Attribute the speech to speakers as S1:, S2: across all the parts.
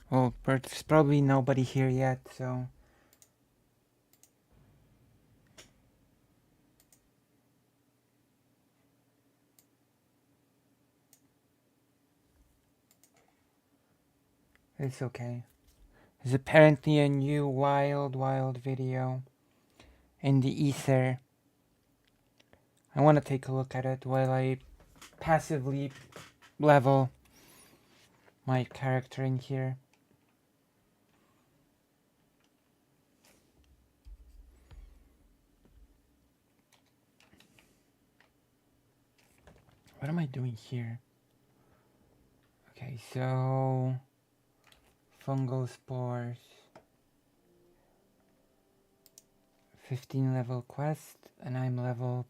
S1: Well, there's probably nobody here yet, so... It's okay. There's apparently a new wild video in the ether. I want to take a look at it while I passively level my character in here. What am I doing here? Okay, so... fungal spores. 15 level quest, and I'm level...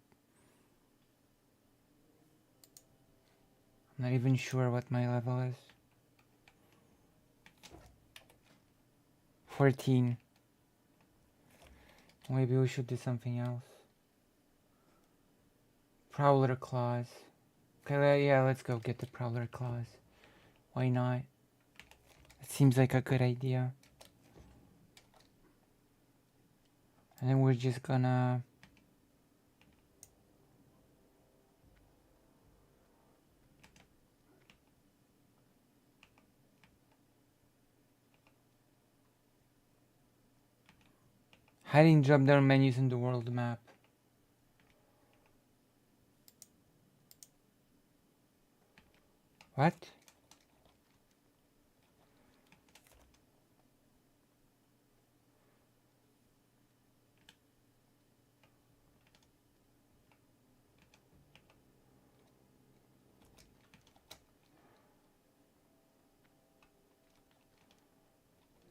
S1: I'm not even sure what my level is. 14. Maybe we should do something else. Prowler claws. Okay, yeah, let's go get the prowler claws. Why not? It seems like a good idea. And then we're just gonna... hiding drop-down menus in the world map. What?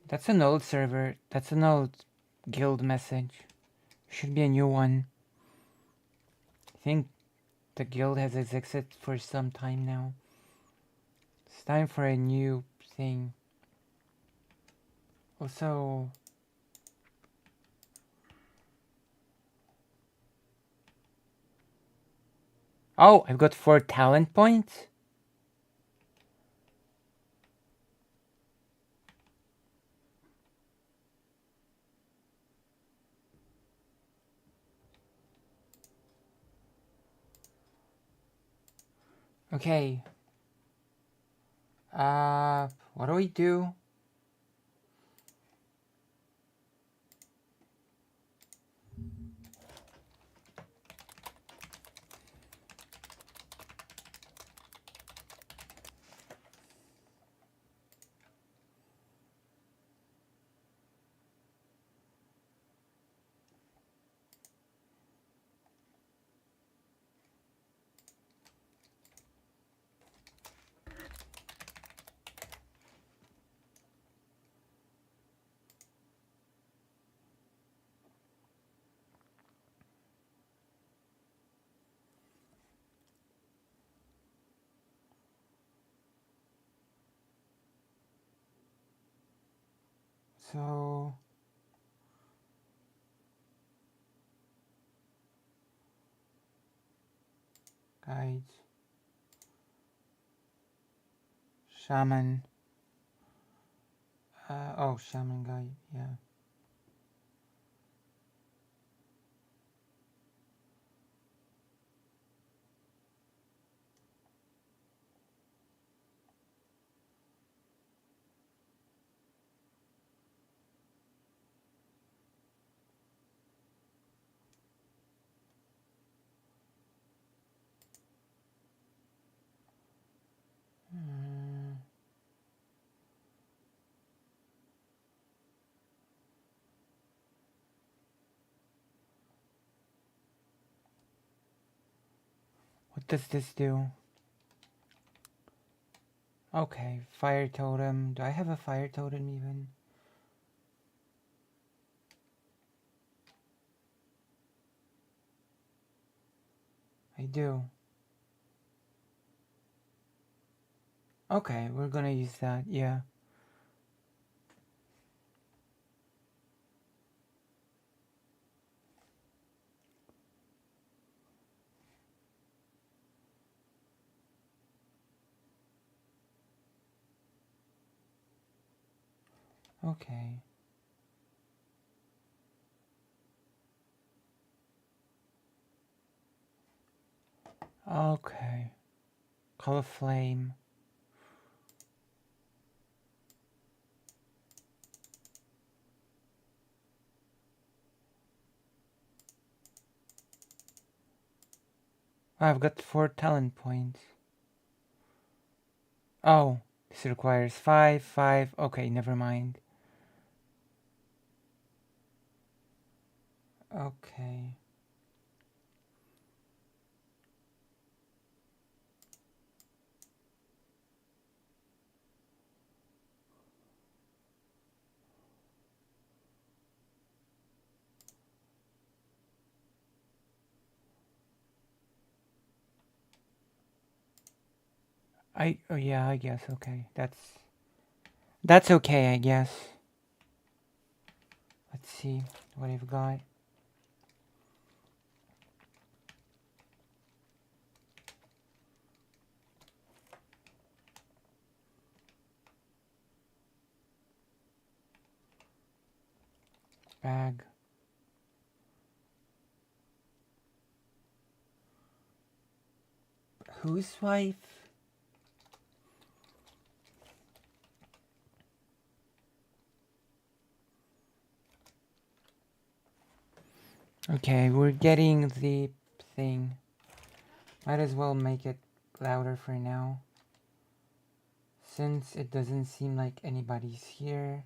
S1: That's an old server. That's an old guild message. Should be a new one. I think the guild has existed for some time now. It's time for a new thing. Also... oh, I've got 4 talent points? Okay. What do we do? So... guides. Shaman. Oh, shaman guide, yeah. Mm, what does this do? Okay, fire totem. Do I have a fire totem even? I do. Okay, we're gonna use that, yeah. Okay. Okay. Call a flame. I've got 4 talent points. Oh, this requires 5, 5. Okay, never mind. Okay. Oh yeah, I guess, okay. That's okay, I guess. Let's see what I've got. Bag. Whose wife? Okay, we're getting the thing. Might as well make it louder for now, since it doesn't seem like anybody's here.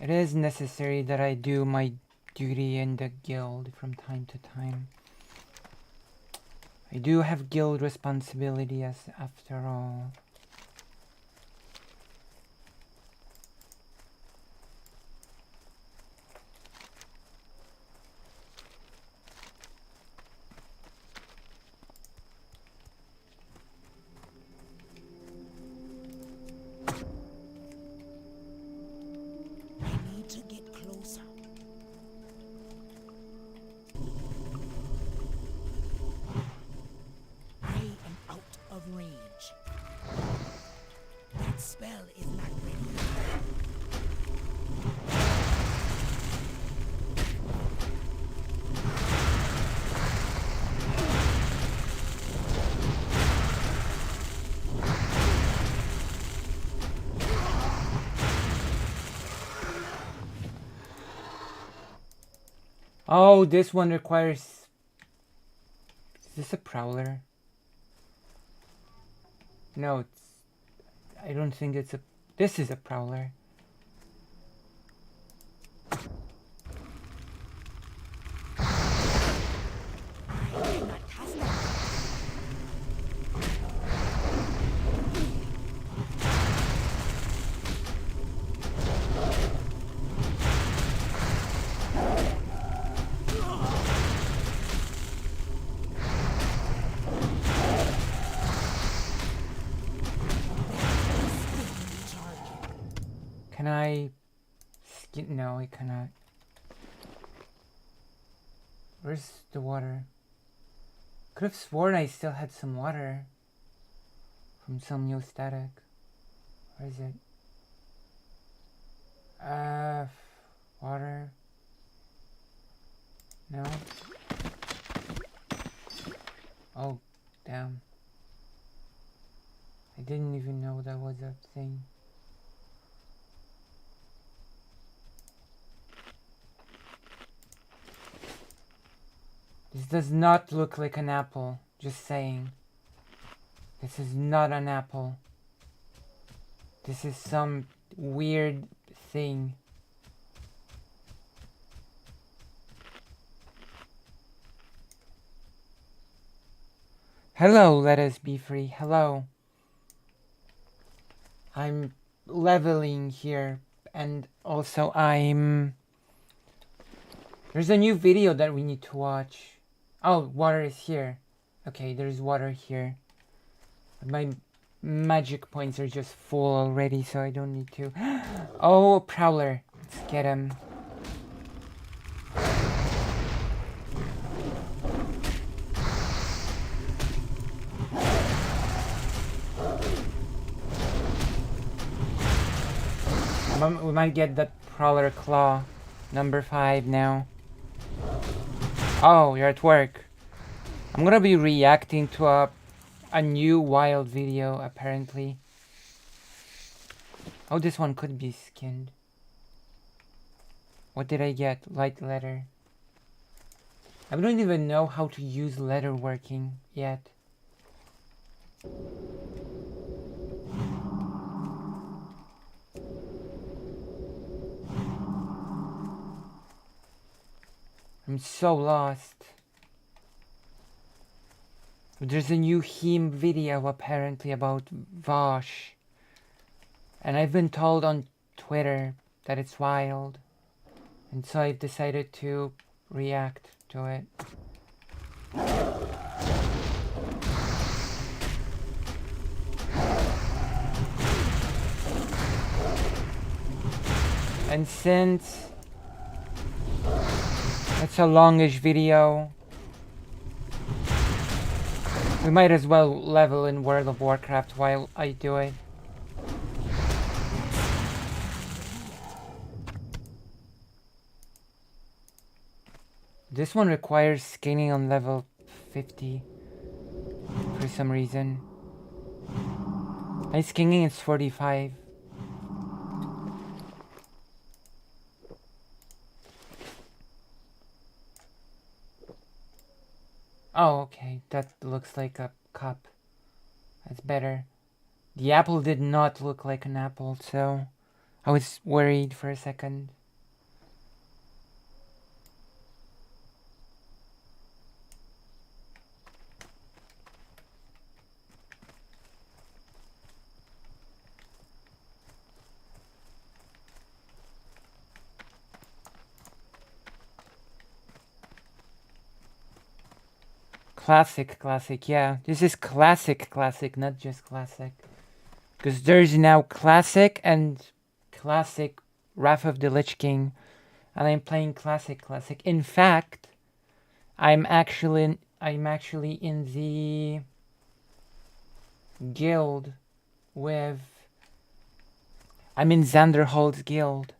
S1: It is necessary that I do my duty in the guild from time to time. I do have guild responsibility after all. Oh, this one requires... Is this a prowler? No, I don't think it's a... This is a prowler. Can I... No, I cannot. Where's the water? Could have sworn I still had some water from some new static. Where is it? Water. No. Oh, damn. I didn't even know that was a thing. This does not look like an apple. Just saying. This is not an apple. This is some weird thing. Hello, let us be free. Hello. I'm leveling here, and also there's a new video that we need to watch. Oh, water is here. Okay, there's water here. My magic points are just full already, so I don't need to. Oh, prowler. Let's get him. We might get that Prowler Claw. Number 5 now. Oh, you're at work. I'm gonna be reacting to a new wild video, apparently. Oh, this one could be skinned. What did I get? Light letter. I don't even know how to use letter working yet. I'm so lost. There's a new Heme video apparently about Vosh. And I've been told on Twitter that it's wild. And so I've decided to react to it. And since it's a longish video, we might as well level in World of Warcraft while I do it. This one requires scaling on level 50 for some reason. My scaling is 45. Oh, okay, that looks like a cup. That's better. The apple did not look like an apple, so I was worried for a second. Classic, yeah. This is classic, not just classic. Because there's now classic and classic Wrath of the Lich King. And I'm playing classic. In fact, I'm actually in the guild with... I'm in Xanderhold's guild.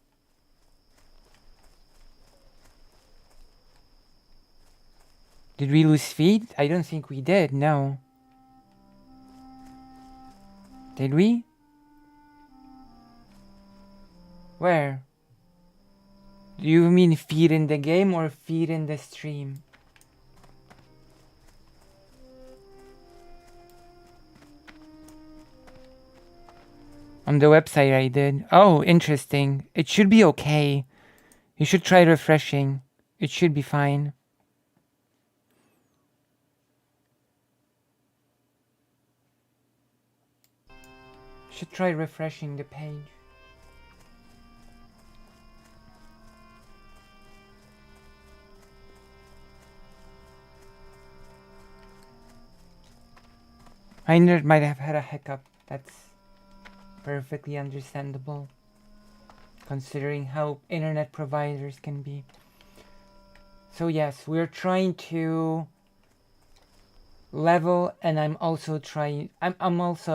S1: Did we lose feed? I don't think we did, no. Did we? Where? Do you mean feed in the game or feed in the stream? On the website I did. Oh, interesting. It should be okay. You should try refreshing. It should be fine. Should try refreshing the page. I might have had a hiccup. That's perfectly understandable, considering how internet providers can be. So yes, we're trying to level, and I'm also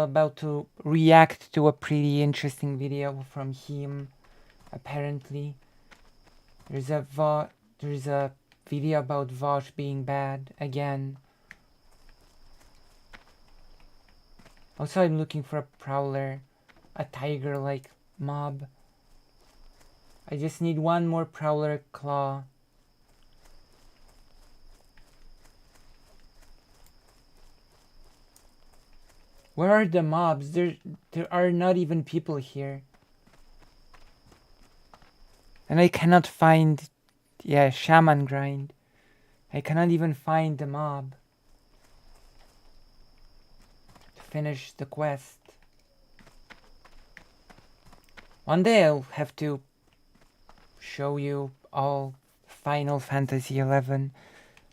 S1: about to react to a pretty interesting video from him. Apparently, there's a video about Vosh being bad again. Also, I'm looking for a prowler, a tiger-like mob. I just need one more prowler claw. Where are the mobs? There are not even people here. And I cannot find... Yeah, shaman grind. I cannot even find the mob to finish the quest. One day I'll have to show you all Final Fantasy XI.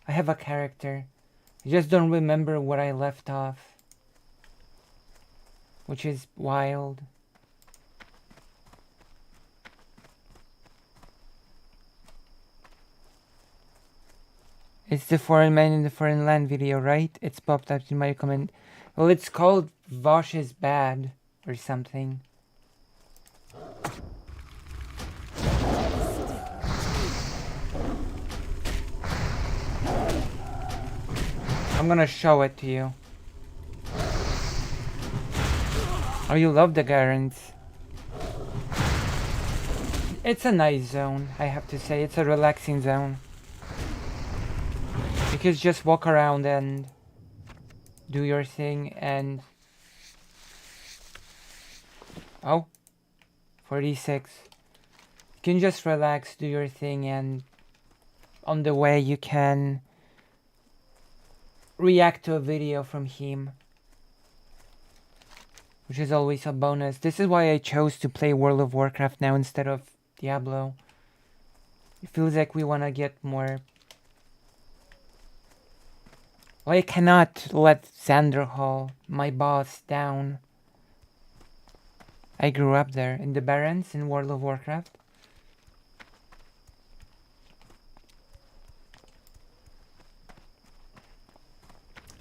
S1: I have a character. I just don't remember where I left off, which is wild. It's the Foreign Man in the Foreign Land video, right? It's popped up in my comment. Well, it's called Vosh is Bad or something. I'm gonna show it to you. Oh, you love the gardens. It's a nice zone, I have to say. It's a relaxing zone. You can just walk around and do your thing and... Oh, 46. You can just relax, do your thing, and on the way you can react to a video from him, which is always a bonus. This is why I chose to play World of Warcraft now instead of Diablo. It feels like we want to get more... Well, I cannot let Xanderhal, my boss, down. I grew up there, in the Barrens, in World of Warcraft.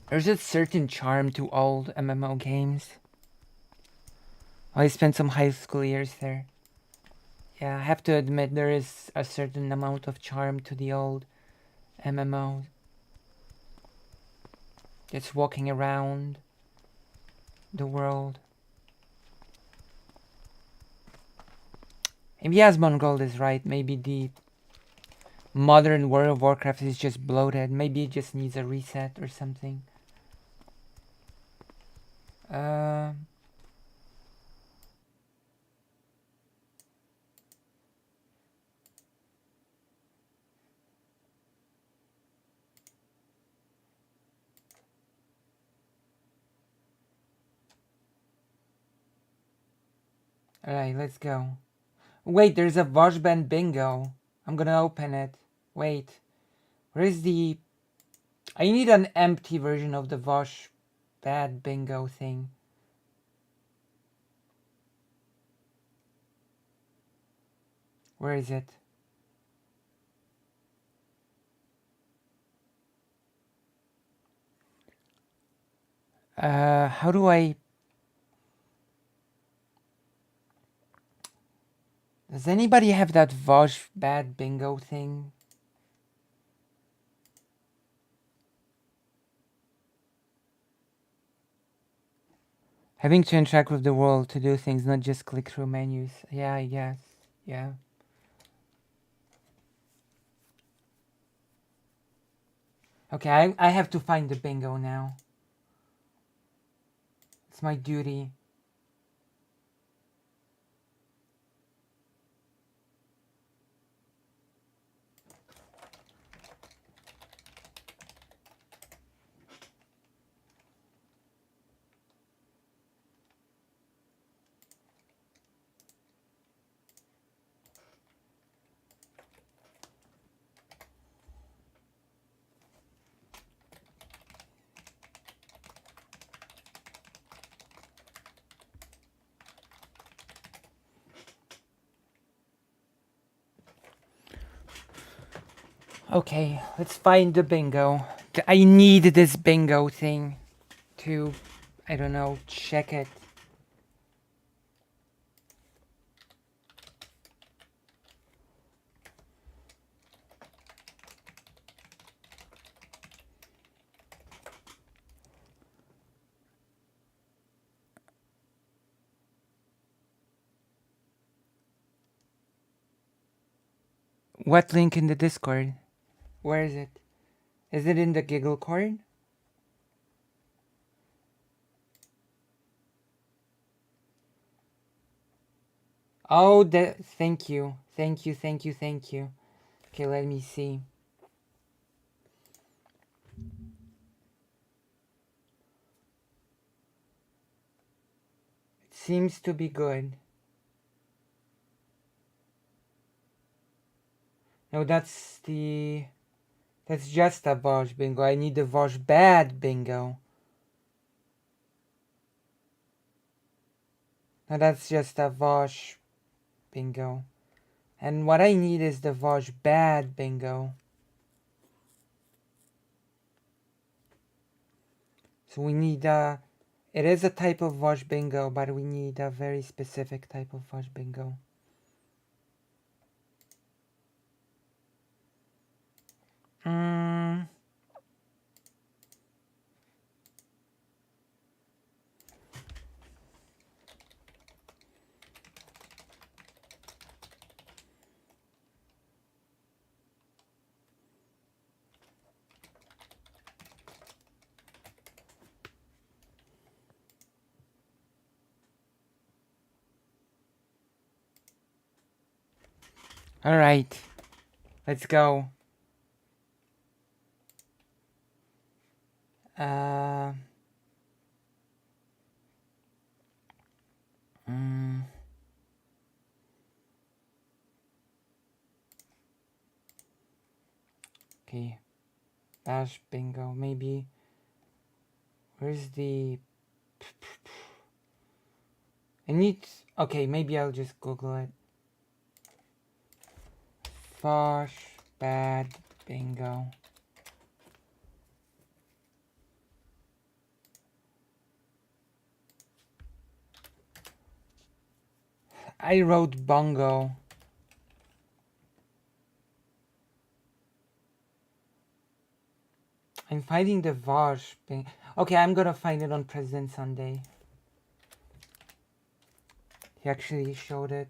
S1: There's a certain charm to old MMO games. I spent some high school years there. Yeah, I have to admit there is a certain amount of charm to the old MMOs. Just walking around the world. Maybe Asmongold is right. Maybe the modern World of Warcraft is just bloated. Maybe it just needs a reset or something. Alright, let's go. Wait, there's a Vashban bingo. I'm gonna open it. Wait. Where is the... I need an empty version of the Vosh bad bingo thing. Where is it? How do I... Does anybody have that Vosh bad bingo thing? Having to interact with the world to do things, not just click through menus. Yeah, I guess. Yeah. Okay, I have to find the bingo now. It's my duty. Okay, let's find the bingo. I need this bingo thing to, I don't know, check it. What link in the Discord? Where is it? Is it in the Giggle Cord? Oh, thank you. Thank you, thank you, thank you. Okay, let me see. It seems to be good. No, that's just a Vosh bingo. I need the Vosh bad bingo. No, that's just a Vosh bingo. And what I need is the Vosh bad bingo. So we need it is a type of Vosh bingo, but we need a very specific type of Vosh bingo. All right, let's go. Uh, mm, okay, bash bingo. Maybe. Where's the? I need. Okay, maybe I'll just Google it. Fosh bad bingo. I wrote bongo. I'm finding the Vosh thing. Okay, I'm gonna find it on President Sunday. He actually showed it.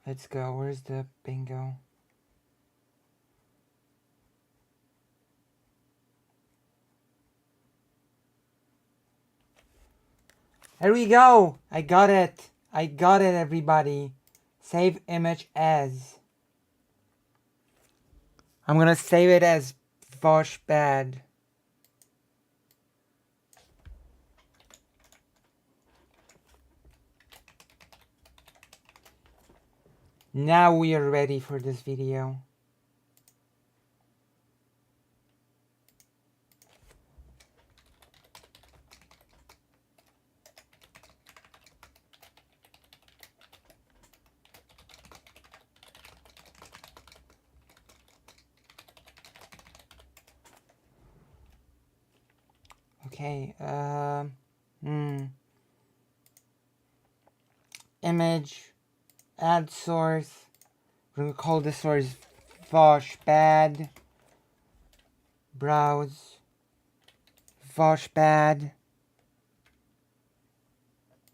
S1: Let's go. Where's the bingo? There we go. I got it. I got it, everybody. Save image as. I'm gonna save it as Vosh bad. Now we are ready for this video. Okay, image, add source. We're gonna call the source Vosh bad. Browse. Vosh bad.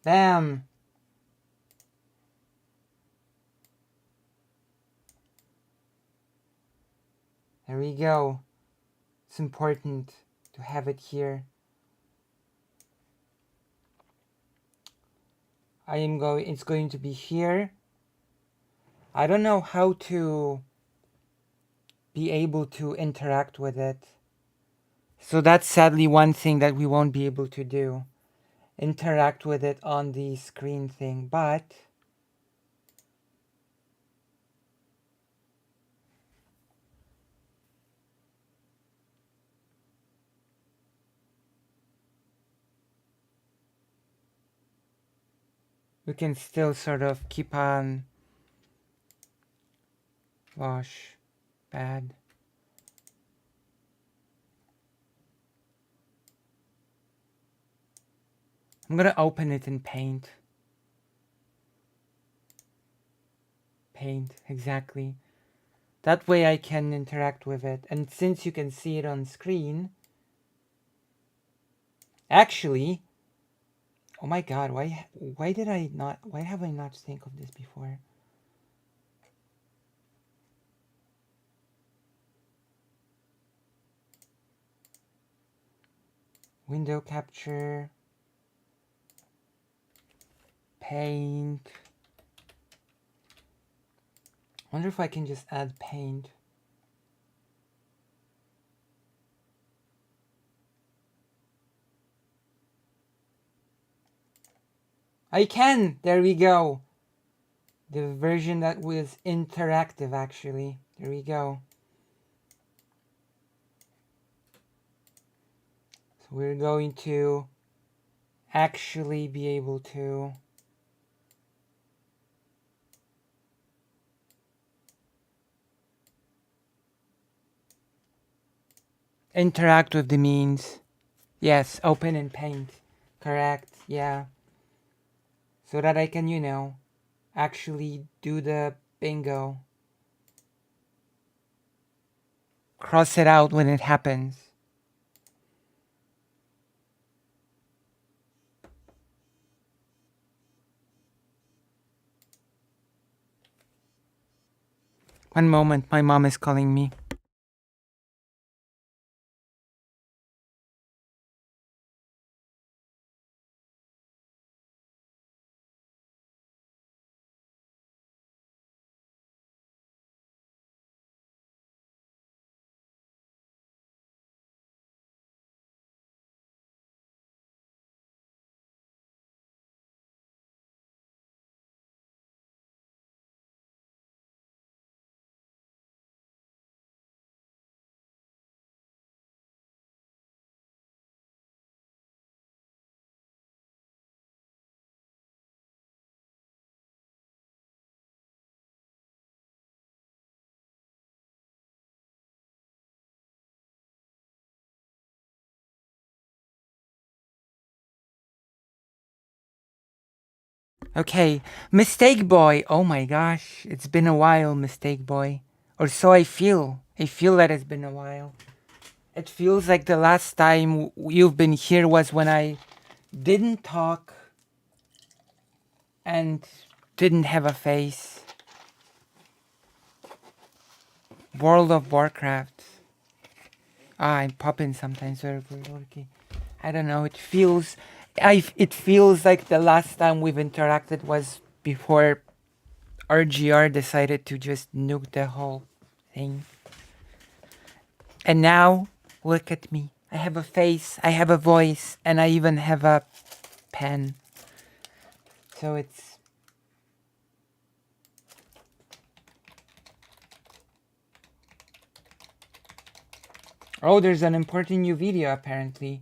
S1: Bam! There we go. It's important to have it here. It's going to be here. I don't know how to be able to interact with it. So that's sadly one thing that we won't be able to do. Interact with it on the screen thing, but we can still sort of keep on Vosh bad. I'm gonna open it in Paint. Paint, exactly. That way I can interact with it. And since you can see it on screen, actually, oh my god, why have I not think of this before? Window capture, paint. I wonder if I can just add paint. I can! There we go. The version that was interactive, actually. There we go. So we're going to actually be able to interact with the means. Yes, open and paint. Correct, yeah. So that I can, actually do the bingo. Cross it out when it happens. One moment, my mom is calling me. Okay, Mistake Boy. Oh my gosh, it's been a while, Mistake Boy. Or so I feel. I feel that it's been a while. It feels like the last time you've been here was when I didn't talk and didn't have a face. World of Warcraft. I'm popping sometimes very okay. I don't know. It feels like the last time we've interacted was before RGR decided to just nuke the whole thing. And now, look at me. I have a face, I have a voice, and I even have a pen. So it's... Oh, there's an important new video apparently.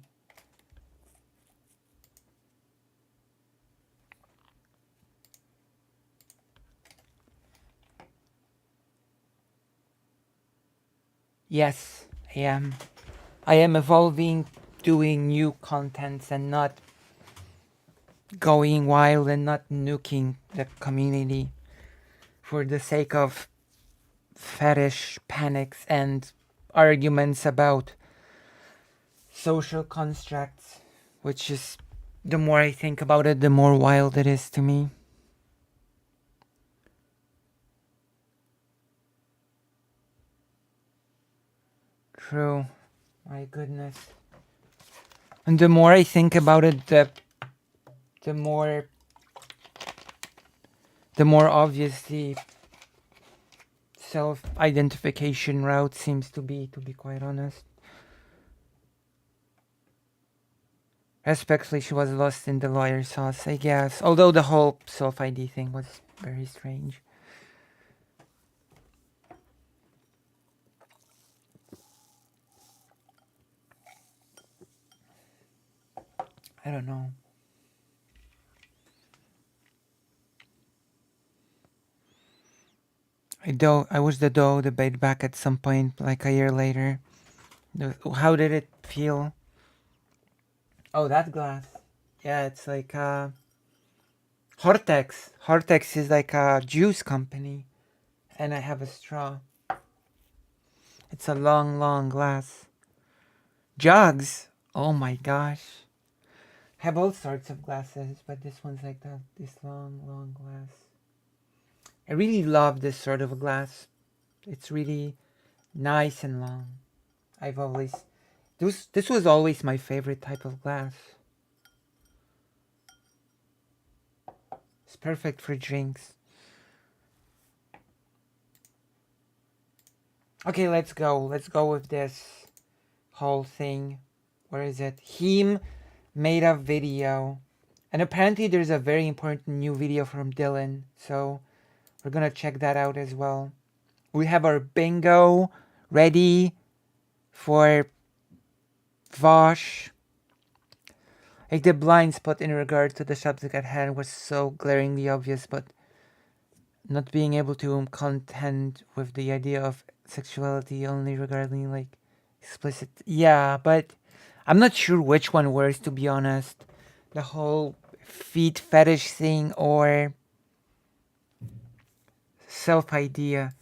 S1: Yes, I am. I am evolving, doing new contents and not going wild and not nuking the community for the sake of fetish panics and arguments about social constructs, which is, the more I think about it, the more wild it is to me. True. My goodness. And the more I think about it, the more obviously self-identification route seems to be quite honest. Especially she was lost in the lawyer sauce, I guess. Although the whole self-ID thing was very strange. I don't know. I was the dough debate back at some point, like a year later. How did it feel? Oh, that glass. Yeah, it's like Hortex. Hortex is like a juice company. And I have a straw. It's a long, long glass. Jugs. Oh my gosh. I have all sorts of glasses, but this one's like that. This long, long glass. I really love this sort of a glass. It's really nice and long. I've always... This was always my favorite type of glass. It's perfect for drinks. Okay, let's go. Let's go with this whole thing. Where is it? Him made a video. And apparently there's a very important new video from Dylan. So we're gonna check that out as well. We have our bingo ready for Vosh. Like the blind spot in regard to the subject at hand was so glaringly obvious, but not being able to contend with the idea of sexuality only regarding like explicit. Yeah, but I'm not sure which one works, to be honest. The whole feet fetish thing or self idea.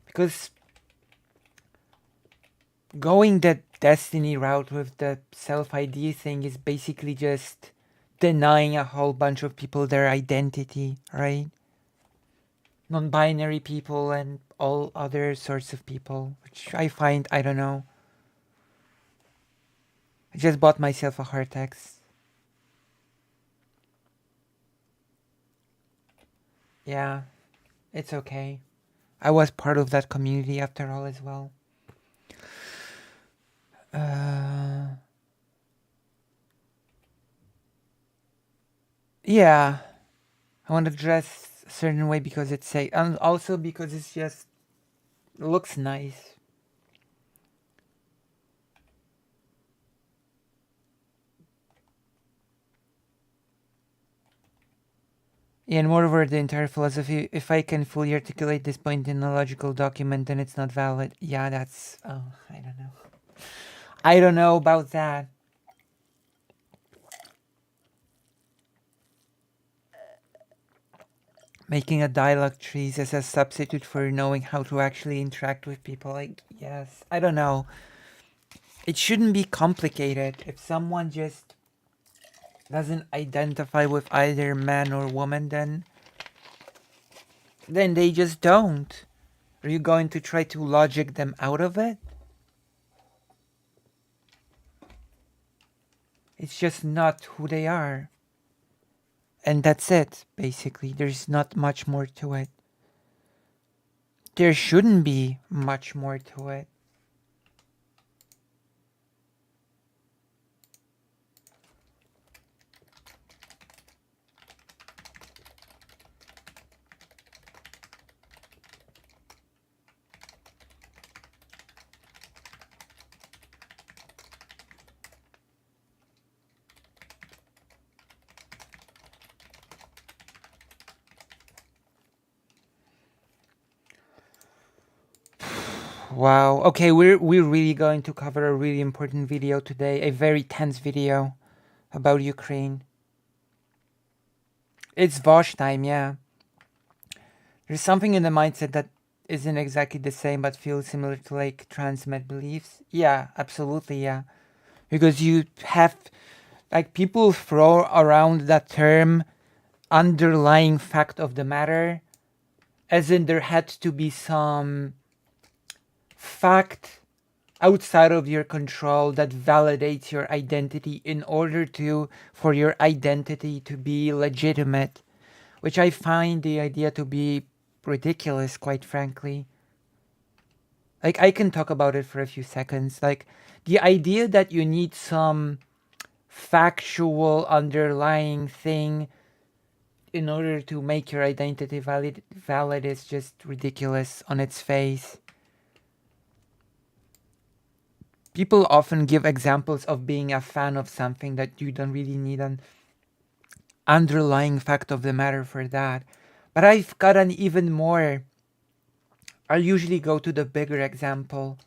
S1: Because going the Destiny route with the self ID thing is basically just denying a whole bunch of people their identity, right? Non-binary people and all other sorts of people, which I find, I don't know. I just bought myself a Heartex. Yeah, it's okay. I was part of that community after all as well. Yeah, I want to dress a certain way because it's safe, and also because it's just looks nice. Yeah, and moreover, the entire philosophy, if I can fully articulate this point in a logical document, then it's not valid. Yeah, that's... Oh, I don't know. I don't know about that. Making a dialogue trees as a substitute for knowing how to actually interact with people. Like, yes, I don't know. It shouldn't be complicated. If someone just doesn't identify with either man or woman, then they just don't. Are you going to try to logic them out of it? It's just not who they are. And that's it, basically. There's not much more to it. There shouldn't be much more to it. Wow. Okay, we're really going to cover a really important video today, a very tense video about Ukraine. It's Vosh time, yeah. There's something in the mindset that isn't exactly the same but feels similar to like transmet beliefs. Yeah, absolutely, yeah. Because you have like people throw around that term underlying fact of the matter as in there had to be some fact outside of your control that validates your identity in order for your identity to be legitimate, which I find the idea to be ridiculous, quite frankly. Like, I can talk about it for a few seconds. Like, the idea that you need some factual underlying thing in order to make your identity valid is just ridiculous on its face. People often give examples of being a fan of something that you don't really need an underlying fact of the matter for that. But I've got an even more. I usually go to the bigger example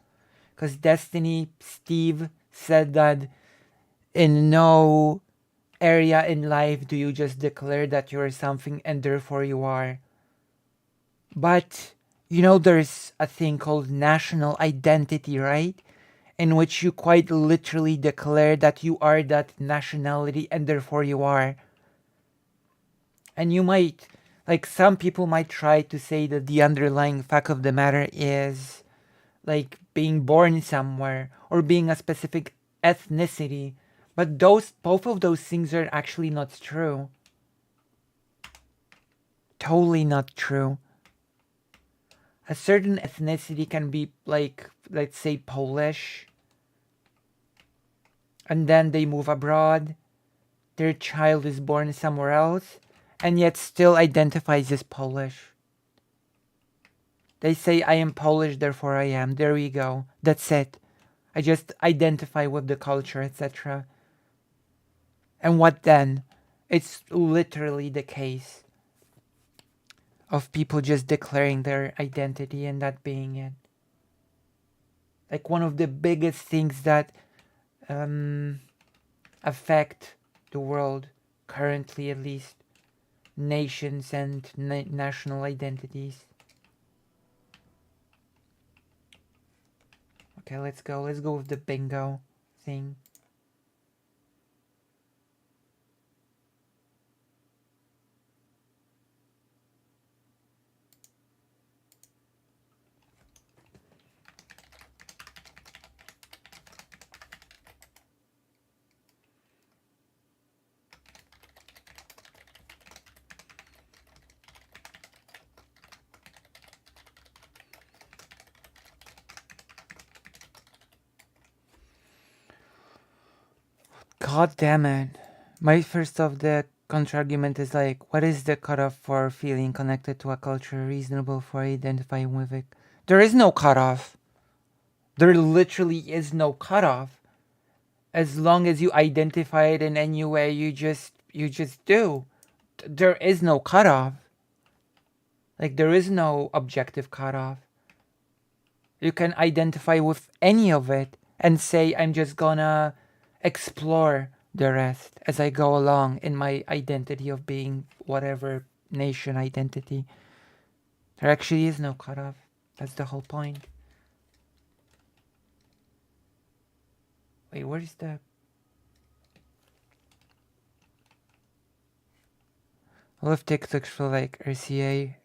S1: because Destiny Steve said that in no area in life do you just declare that you're something and therefore you are. But you know, there's a thing called national identity, right? In which you quite literally declare that you are that nationality and therefore you are. And you might, like, some people might try to say that the underlying fact of the matter is like being born somewhere or being a specific ethnicity. But both of those things are actually not true. Totally not true. A certain ethnicity can be like, let's say, Polish, and then they move abroad, their child is born somewhere else, and yet still identifies as Polish. They say, I am Polish, therefore I am. There we go. That's it. I just identify with the culture, etc. And what then? It's literally the case of people just declaring their identity and that being it. Like, one of the biggest things that affect the world currently, at least, nations and national identities. Okay, let's go with the bingo thing. God damn it. My first of the counter argument is like, what is the cutoff for feeling connected to a culture reasonable for identifying with it? There is no cutoff. There literally is no cutoff. As long as you identify it in any way, you just do. There is no cutoff. Like, there is no objective cutoff. You can identify with any of it and say, I'm just gonna explore the rest as I go along in my identity of being whatever nation identity. There actually is no cutoff. That's the whole point. Wait, where's the... All of TikToks feel like RCA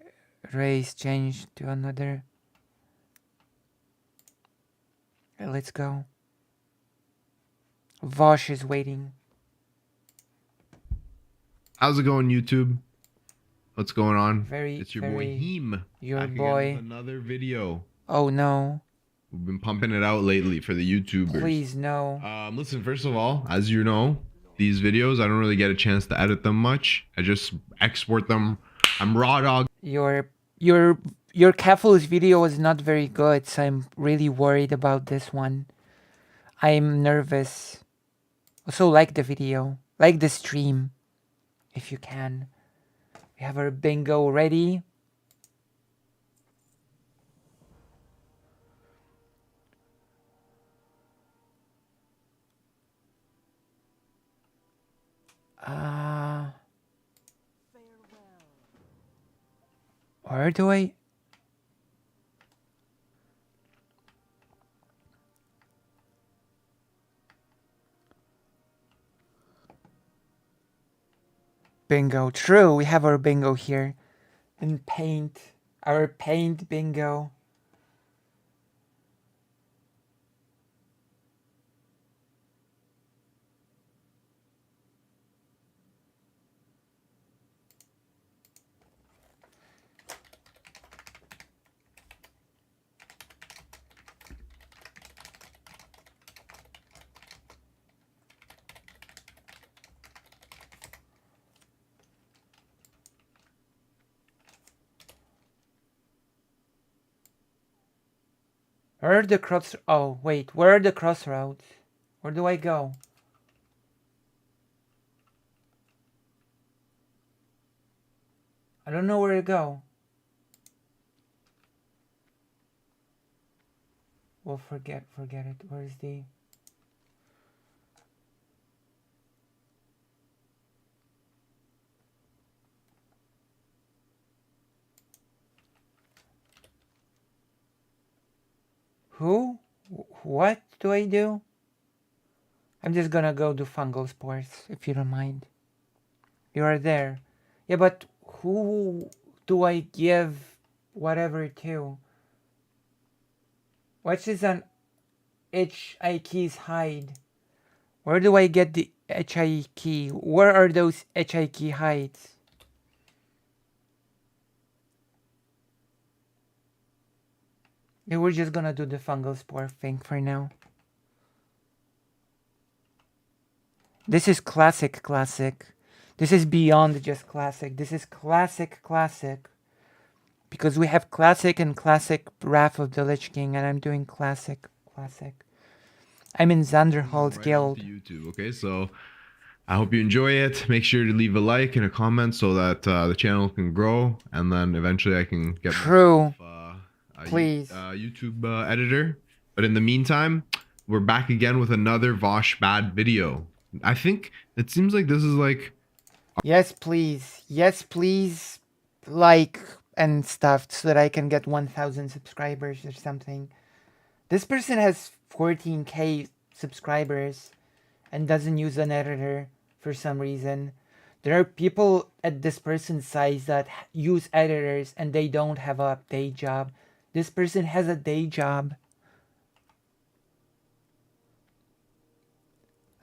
S1: race changed to another. Let's go. Vosh is waiting.
S2: How's it going, YouTube? What's going on?
S1: It's
S2: your boy Heem.
S1: Your
S2: back
S1: boy.
S2: again with another video.
S1: Oh no.
S2: We've been pumping it out lately for the YouTubers.
S1: Please no.
S2: Listen, first of all, as you know, these videos, I don't really get a chance to edit them much. I just export them. I'm raw dog.
S1: Your Keffel's video was not very good, so I'm really worried about this one. I'm nervous. Also, like the video. Like the stream. If you can. We have our bingo ready. Where do I... Bingo. True, we have our bingo here. In paint. Our paint bingo. Where are the cross... Oh, wait. Where are the crossroads? Where do I go? I don't know where to go. Well, forget it. Where's the... Who? What do I do? I'm just gonna go do fungal spores, if you don't mind. You are there. Yeah, but who do I give whatever to? What is an HI keys hide? Where do I get the HI key? Where are those HI key hides? Yeah, we're just gonna do the fungal spore thing for now. This is classic. This is beyond just classic. This is classic. Because we have classic and classic Wrath of the Lich King, and I'm doing classic. I'm in Xanderhall's guild.
S2: YouTube, okay? So I hope you enjoy it. Make sure to leave a like and a comment so that the channel can grow, and then eventually I can get
S1: True.
S2: Please. YouTube editor. But in the meantime, we're back again with another Vosh bad video. I think it seems like this is like...
S1: Yes, please. Yes, please. Like and stuff so that I can get 1,000 subscribers or something. This person has 14k subscribers and doesn't use an editor for some reason. There are people at this person's size that use editors and they don't have a day job. This person has a day job.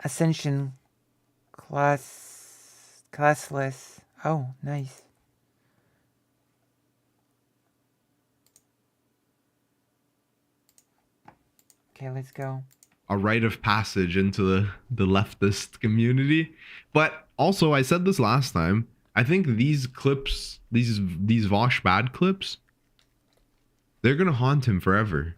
S1: Ascension. Classless. Oh, nice. Okay, let's go.
S2: A rite of passage into the leftist community. But also, I said this last time, I think these clips, these Vosh bad clips, they're gonna haunt him forever.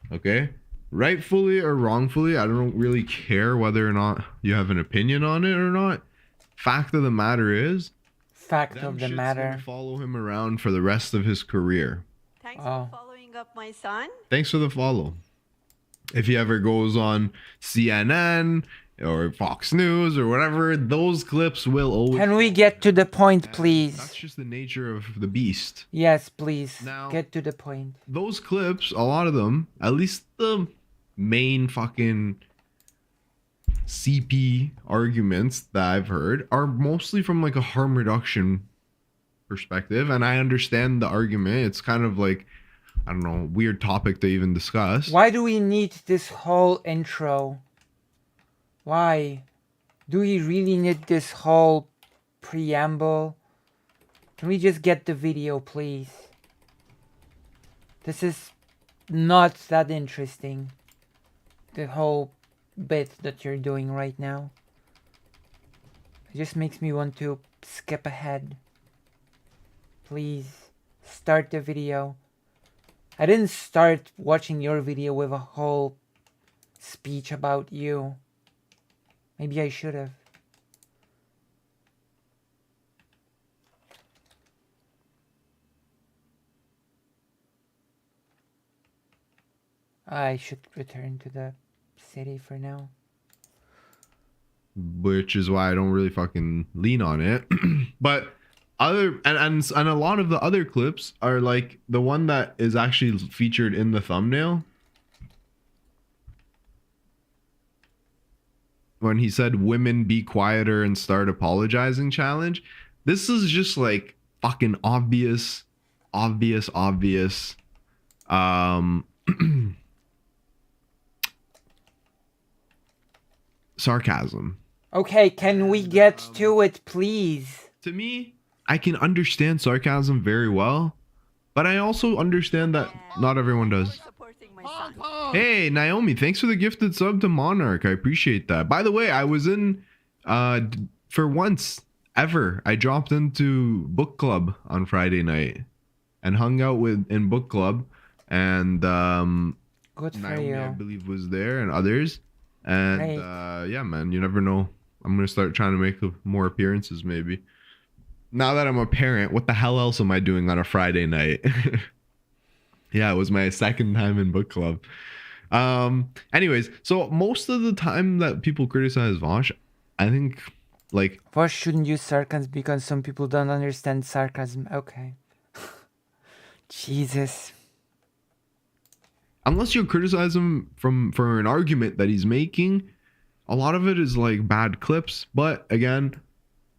S2: Okay? Rightfully or wrongfully, I don't really care whether or not you have an opinion on it or not. Fact of the matter is, gonna follow him around for the rest of his career.
S3: Thanks for following up my son.
S2: Thanks for the follow. If he ever goes on CNN, or Fox News or whatever, those clips will always.
S1: Can we get to the point,
S2: and
S1: please?
S2: That's just the nature of the beast.
S1: Yes, please.
S2: Now-
S1: Get to the point.
S2: Those clips, a lot of them, at least the main fucking CP arguments that I've heard, are mostly from like a harm reduction perspective, and I understand the argument. It's kind of like, I don't know, weird topic to even discuss.
S1: Why do we need this whole intro? Why? Do we really need this whole preamble? Can we just get the video, please? This is not that interesting. The whole bit that you're doing right now. It just makes me want to skip ahead. Please, start the video. I didn't start watching your video with a whole speech about you. Maybe I should have. I should return to the city for now.
S2: Which is why I don't really fucking lean on it. But other and a lot of the other clips are like the one that is actually featured in the thumbnail. When he said women be quieter and start apologizing challenge. This is just like fucking obvious sarcasm.
S1: Okay, can we get to it, please?
S2: To me, I can understand sarcasm very well, but I also understand that not everyone does.
S3: Supporting my son.
S2: Hey, Naomi, thanks for the gifted sub to Monarch. I appreciate that. By the way, I was in, for once ever, I dropped into book club on Friday night and hung out in book club, and
S1: Good for
S2: Naomi, I
S1: you.
S2: believe, was there, and others. And
S1: Great.
S2: yeah, man, you never know. I'm gonna start trying to make more appearances, maybe. Now that I'm a parent, what the hell else am I doing on a Friday night? Yeah, it was my second time in book club. Anyways, so most of the time that people criticize Vosh, I think, like,
S1: Vosh shouldn't use sarcasm because some people don't understand sarcasm. Okay. Jesus.
S2: unless you criticize him for an argument that he's making, a lot of it is like bad clips. But again,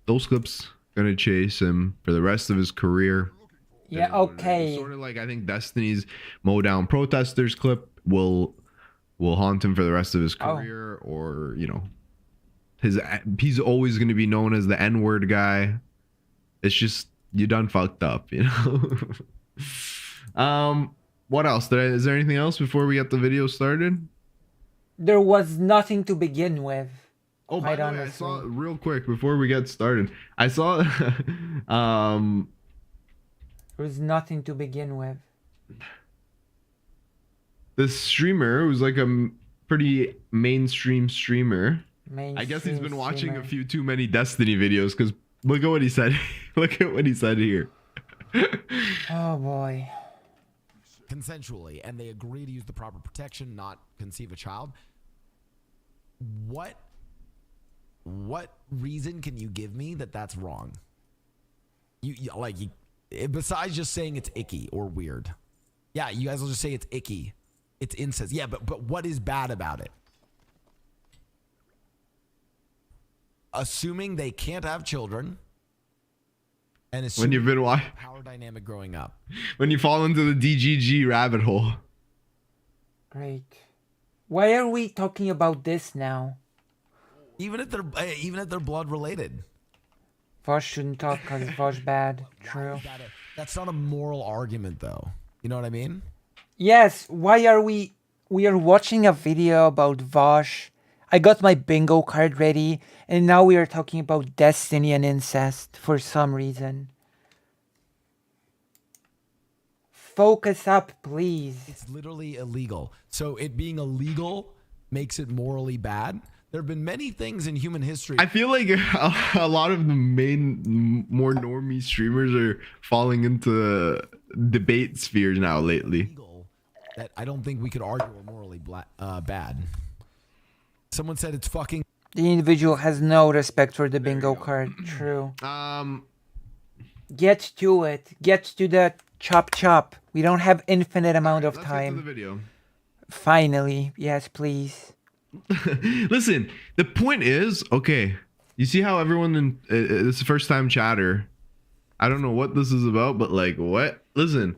S2: those clips gonna chase him for the rest of his career.
S1: Yeah, okay.
S2: Sort of like, I think Destiny's Mow Down Protesters clip will haunt him for the rest of his
S1: Oh.
S2: career, or you know, he's always going to be known as the N-word guy. It's just, you done fucked up, you know. What else? Is there anything else before we get the video started?
S1: There was nothing to begin with.
S2: Oh, by
S1: Quite
S2: the way, I
S1: honestly.
S2: saw real quick before we get started. I saw
S1: There was nothing to begin with.
S2: this streamer who's like a pretty mainstream streamer. I guess he's been watching a few too many Destiny videos, because look at what he said. Look at what he said here.
S1: Oh boy.
S4: Consensually, and they agree to use the proper protection, not conceive a child. What reason can you give me that that's wrong? Besides just saying it's icky or weird. Yeah, you guys will just say it's icky. It's incest. Yeah, but what is bad about it? Assuming they can't have children, and
S2: When
S4: assuming
S2: you've been watching,
S4: power dynamic growing up.
S2: when you fall into the DGG rabbit hole.
S1: Great. Why are we talking about this now?
S4: Even if they're blood related.
S1: Vosh shouldn't talk because Vosh bad. True.
S4: That's not a moral argument, though. You know what I mean?
S1: Yes, why are we are watching a video about Vosh. I got my bingo card ready, and now we are talking about Destiny and incest for some reason. Focus up, please.
S4: It's literally illegal. So it being illegal makes it morally bad. There have been many things in human history.
S2: I feel like a lot of the more normie streamers are falling into debate spheres now lately.
S4: Illegal that I don't think we could argue are morally bad. Someone said it's fucking
S1: The individual has no respect for the bingo card. True. Get to it. Get to the chop. We don't have infinite amount of
S2: Let's get to the
S1: time.
S2: video.
S1: Finally. Yes, please.
S2: Listen, the point is, okay, you see how everyone in this is first time chatter. I don't know what this is about, but like, what? Listen,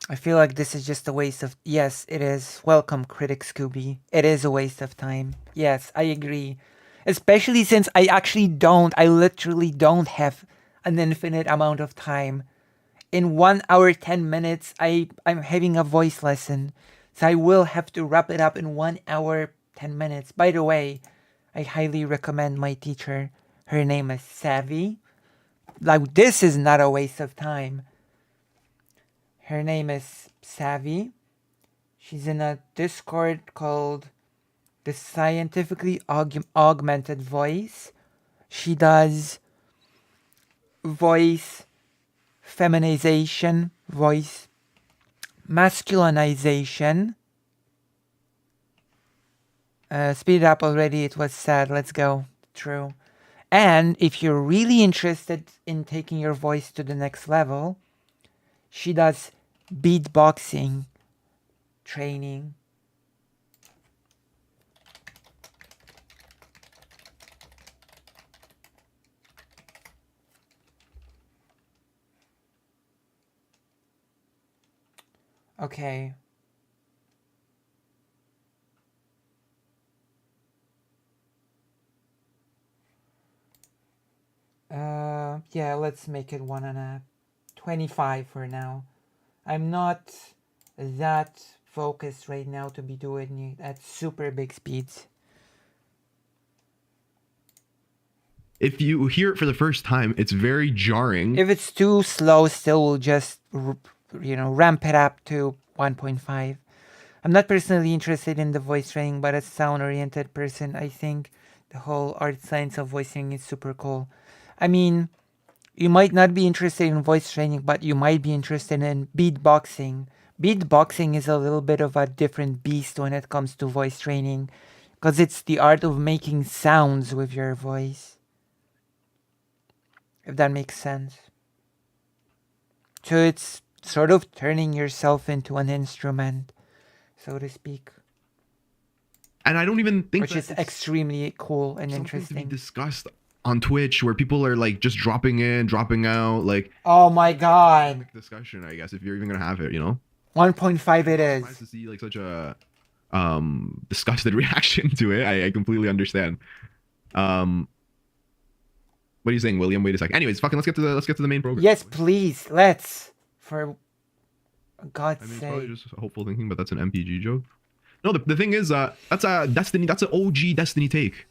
S1: I feel like this is just a waste of... Yes, it is. Welcome, Critic Scooby. It is a waste of time. Yes, I agree. Especially since I literally don't have an infinite amount of time. In 1 hour, 10 minutes, I'm having a voice lesson. So I will have to wrap it up in 1 hour, 10 minutes. By the way, I highly recommend my teacher. Her name is Savvy. Like, this is not a waste of time. Her name is Savvy. She's in a Discord called the Scientifically Augmented Voice. She does voice feminization, voice masculinization. Speed it up already. It was sad. Let's go. True. And if you're really interested in taking your voice to the next level, she does beatboxing training. Okay. Yeah, let's make it 1.25 for now. I'm not that focused right now to be doing it at super big speeds.
S2: if you hear it for the first time, it's very jarring.
S1: If it's too slow, still we'll just ramp it up to 1.5. I'm not personally interested in the voice training, but as a sound-oriented person, I think the whole art science of voicing is super cool. I mean, you might not be interested in voice training, but you might be interested in beatboxing. Beatboxing is a little bit of a different beast when it comes to voice training, because it's the art of making sounds with your voice. If that makes sense. So it's sort of turning yourself into an instrument, so to speak.
S2: And I don't even think
S1: which is extremely cool and interesting.
S2: To be discussed on Twitch, where people are like just dropping in, dropping out, like.
S1: Oh my god!
S2: Discussion, I guess, if you're even gonna have it, you know.
S1: 1.5 it is.
S2: Nice to see like such a disgusted reaction to it. I completely understand. What are you saying, William? Wait a second. Anyways, fucking let's get to the main program.
S1: Yes, please. Let's. For God's sake.
S2: Probably just hopeful thinking, but that's an MPG joke. No, the thing is, that's a Destiny. That's an OG Destiny take.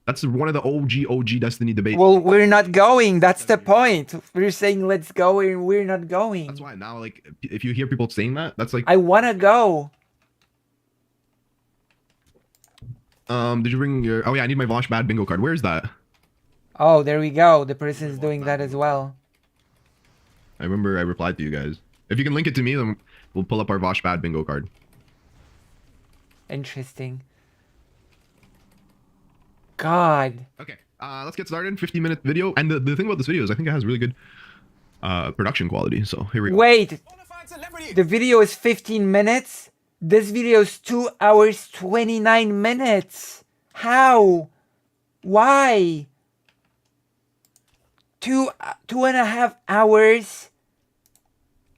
S2: That's one of the OG Destiny debates.
S1: Well, we're not going. That's the point. We're saying let's go, and we're not going.
S2: That's why now, like, if you hear people saying that, that's like.
S1: I wanna go.
S2: Did you bring your? Oh yeah, I need my Vosh Bad bingo card. Where is that?
S1: Oh, there we go. The person is doing that as well.
S2: I remember I replied to you guys. If you can link it to me, then we'll pull up our Vosh Bad bingo card.
S1: Interesting. God.
S2: Okay, let's get started. 15-minute video. And the thing about this video is I think it has really good production quality. So here we go.
S1: Wait. The video is 15 minutes? This video is 2 hours, 29 minutes. How? Why? 2.5 hours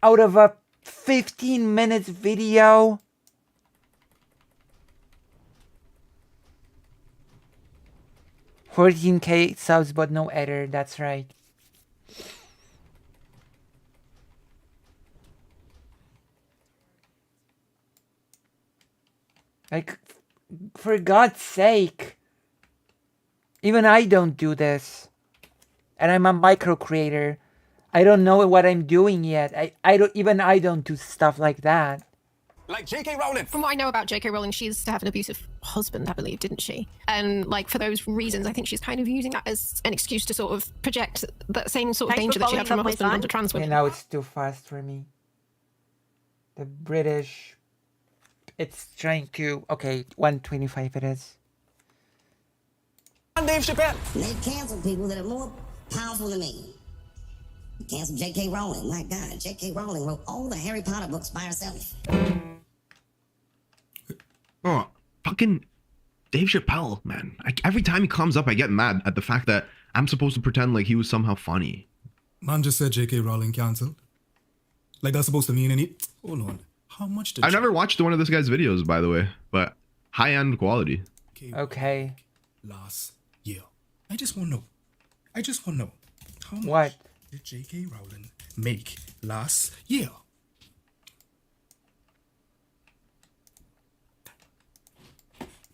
S1: out of a 15 minutes video? $14K subs but no editor, that's right. Like, for God's sake. Even I don't do this. And I'm a micro creator. I don't know what I'm doing yet. I don't do stuff like that.
S5: Like J.K. Rowling.
S6: From what I know about J.K. Rowling, she used to have an abusive husband, I believe, didn't she? And like for those reasons, I think she's kind of using that as an excuse to sort of project that same sort of danger that she had from her husband onto trans women.
S1: Okay, now it's too fast for me. The British, it's trying to. Okay, 125 it is.
S5: Dave Chappelle.
S7: And they've canceled people that are more powerful than me. Canceled J.K. Rowling. My God, J.K. Rowling wrote all the Harry Potter books by herself.
S2: Oh, fucking Dave Chappelle, man. Every time he comes up, I get mad at the fact that I'm supposed to pretend like he was somehow funny.
S8: Man just said J.K. Rowling cancelled. Like that's supposed to mean any... Hold on. How much did...
S2: I've never watched one of this guy's videos, by the way, but high-end quality.
S1: Okay.
S8: Last year. I just want to know. How much
S1: What?
S8: did J.K. Rowling make last year?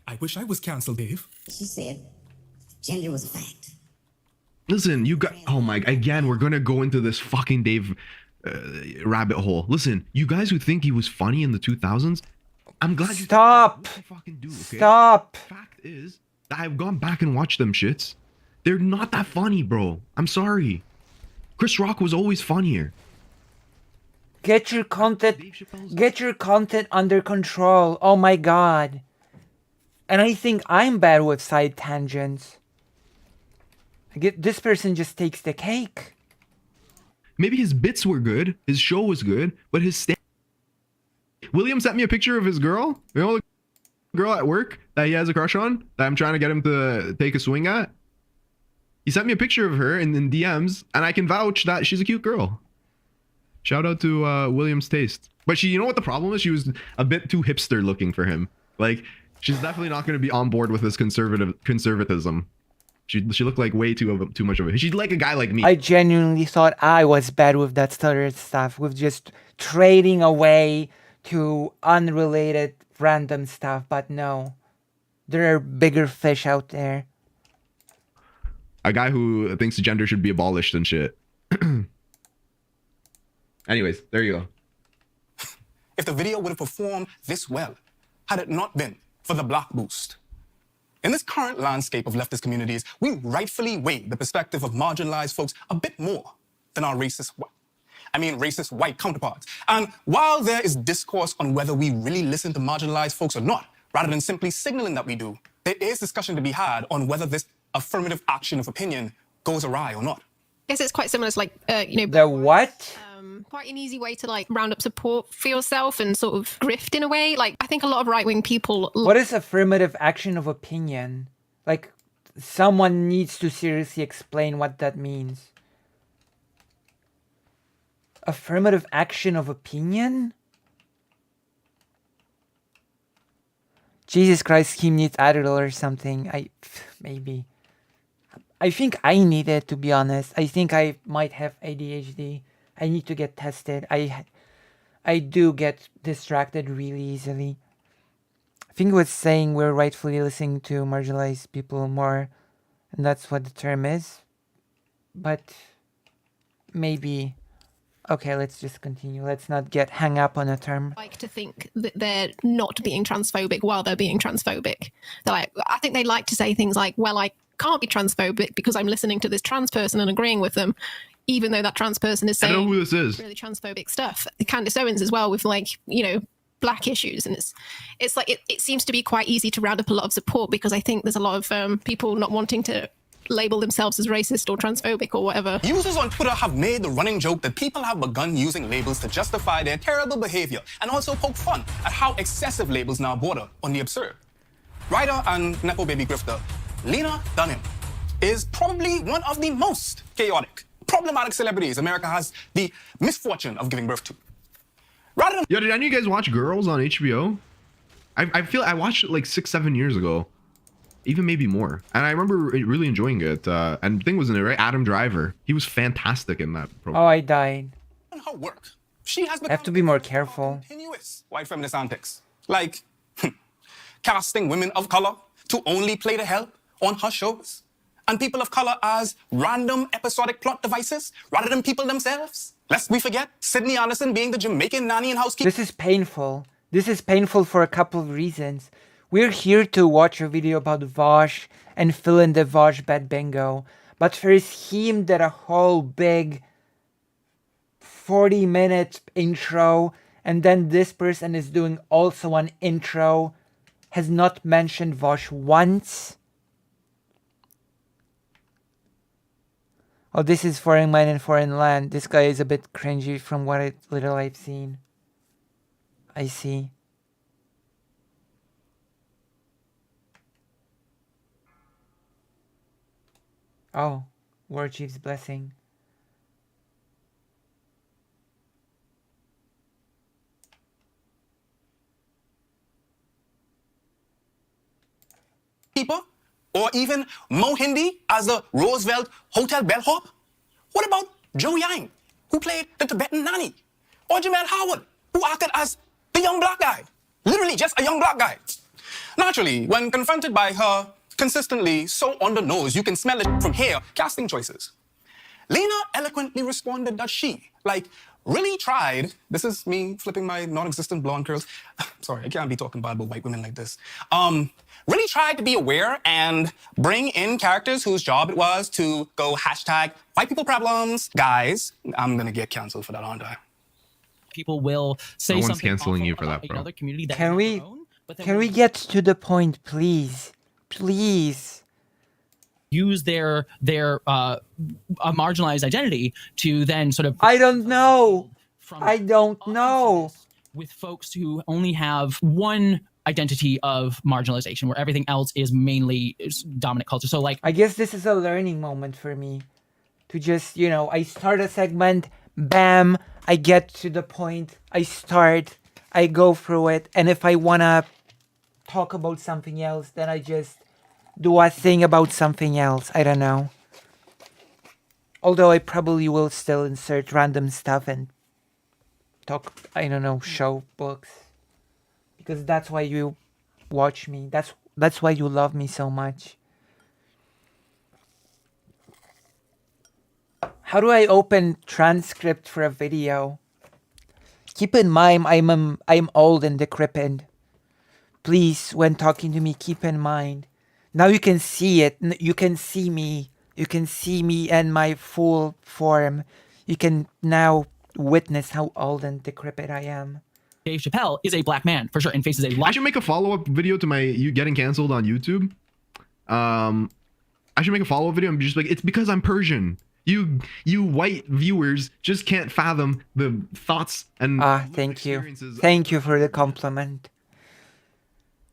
S8: I wish I was cancelled, Dave.
S7: She said gender was a fact.
S2: Listen, you got... Oh my... Again, we're gonna go into this fucking Dave rabbit hole. Listen, you guys who think he was funny in the 2000s, I'm glad you...
S1: Stop!
S2: What you fucking do, okay?
S1: Stop!
S2: Fact is that I've gone back and watched them shits. They're not that funny, bro. I'm sorry. Chris Rock was always funnier.
S1: Get your content under control. Oh my god. And I think I'm bad with side tangents. This person just takes the cake.
S2: Maybe his bits were good, his show was good, but his William sent me a picture of his girl. You know, the girl at work that he has a crush on, that I'm trying to get him to take a swing at. He sent me a picture of her in DMs, and I can vouch that she's a cute girl. Shout out to William's taste. But you know what the problem is? She was a bit too hipster looking for him. Like, she's definitely not going to be on board with his conservatism. She looked like way too much of it. She's like a guy like me.
S1: I genuinely thought I was bad with that stutter stuff, with just trading away to unrelated random stuff, but no. There are bigger fish out there.
S2: A guy who thinks gender should be abolished and shit. Anyways, there you go.
S5: If the video would have performed this well, had it not been for the block boost. In this current landscape of leftist communities, we rightfully weigh the perspective of marginalized folks a bit more than our racist white counterparts. And while there is discourse on whether we really listen to marginalized folks or not, rather than simply signaling that we do, there is discussion to be had on whether this affirmative action of opinion goes awry or not.
S6: I guess it's quite similar to like,
S1: The what?
S6: quite an easy way to like round up support for yourself and sort of grift in a way. Like, I think a lot of right-wing people...
S1: What is affirmative action of opinion? Like, someone needs to seriously explain what that means. Affirmative action of opinion? Jesus Christ, Kim needs Adderall or something. Maybe. I think I need it, to be honest. I think I might have ADHD. I need to get tested. I do get distracted really easily. I think it was saying we're rightfully listening to marginalized people more, and that's what the term is. But maybe... Okay, let's just continue. Let's not get hung up on a term.
S6: Like to think that they're not being transphobic while they're being transphobic. They're like, I think they like to say things like, well, I can't be transphobic because I'm listening to this trans person and agreeing with them, even though that trans person is saying
S2: I don't know who this is.
S6: really transphobic stuff. Candace Owens as well with like, black issues. And it's like, it seems to be quite easy to round up a lot of support because I think there's a lot of people not wanting to label themselves as racist or transphobic or whatever.
S5: Users on Twitter have made the running joke that people have begun using labels to justify their terrible behavior and also poke fun at how excessive labels now border on the absurd. Writer and Nepo baby grifter Lena Dunham is probably one of the most chaotic, problematic celebrities America has the misfortune of giving birth to. Rather than...
S2: Yo, did any of you guys watch Girls on HBO? I feel I watched it like 6-7 years ago. Even maybe more. And I remember really enjoying it. And the thing was in it, right? Adam Driver. He was fantastic in that program.
S1: Oh, I died.
S5: her work, she has become...
S1: I have to be more careful.
S5: ...continuous white feminist antics. Like, casting women of color to only play the help on her shows. And people of color as random episodic plot devices rather than people themselves. Lest we forget Sydney Anderson being the Jamaican nanny and housekeeper.
S1: This is painful. This is painful for a couple of reasons. We're here to watch a video about Vosh and fill in the Vosh bad bingo. But first, him did a whole big 40-minute intro, and then this person is doing also an intro, has not mentioned Vosh once. Oh, this is Foreign Mind and Foreign Land. This guy is a bit cringy from what little I've seen. I see. Oh, War Chief's Blessing.
S5: Keeper, or even Mo Hindi as the Roosevelt Hotel bellhop? What about Joe Yang, who played the Tibetan nanny? Or Jamel Howard, who acted as the young black guy? Literally just a young black guy. Naturally, when confronted by her consistently so on the nose, you can smell it from here, casting choices. Lena eloquently responded that she, really tried. This is me flipping my non-existent blonde curls. Sorry, I can't be talking bad about white women like this. Really tried to be aware and bring in characters whose job it was to go hashtag white people problems. Guys, I'm gonna get canceled for that, aren't I?
S9: People will say
S2: No one's
S9: something
S2: canceling
S9: awful
S2: you for that,
S9: about
S2: bro.
S9: another community that
S1: Can
S9: isn't
S1: we
S9: their own, but then
S1: can
S9: when
S1: we get to the point, please? Please.
S9: use their a marginalized identity to then sort of
S1: I don't know.
S9: from
S1: I don't
S9: onto
S1: know.
S9: this with folks who only have one identity of marginalization where everything else is mainly dominant culture. So like
S1: I guess this is a learning moment for me to just, I start a segment, bam, I get to the point, I start, I go through it, and if I want to talk about something else, then I just do a thing about something else. I don't know. Although I probably will still insert random stuff and talk, I don't know, show books. Because that's why you watch me. That's why you love me so much. How do I open transcript for a video? Keep in mind I'm old and decrepit. Please, when talking to me, keep in mind. Now you can see it. You can see me. You can see me in my full form. You can now witness how old and decrepit I am.
S9: Dave Chappelle is a black man for sure and faces a
S2: I
S9: lot
S2: should make a follow-up video to you getting canceled on YouTube. I should make a follow-up video and be just like, it's because I'm Persian. You white viewers just can't fathom the thoughts and
S1: Thank you.
S2: experiences of-
S1: Thank you for the compliment.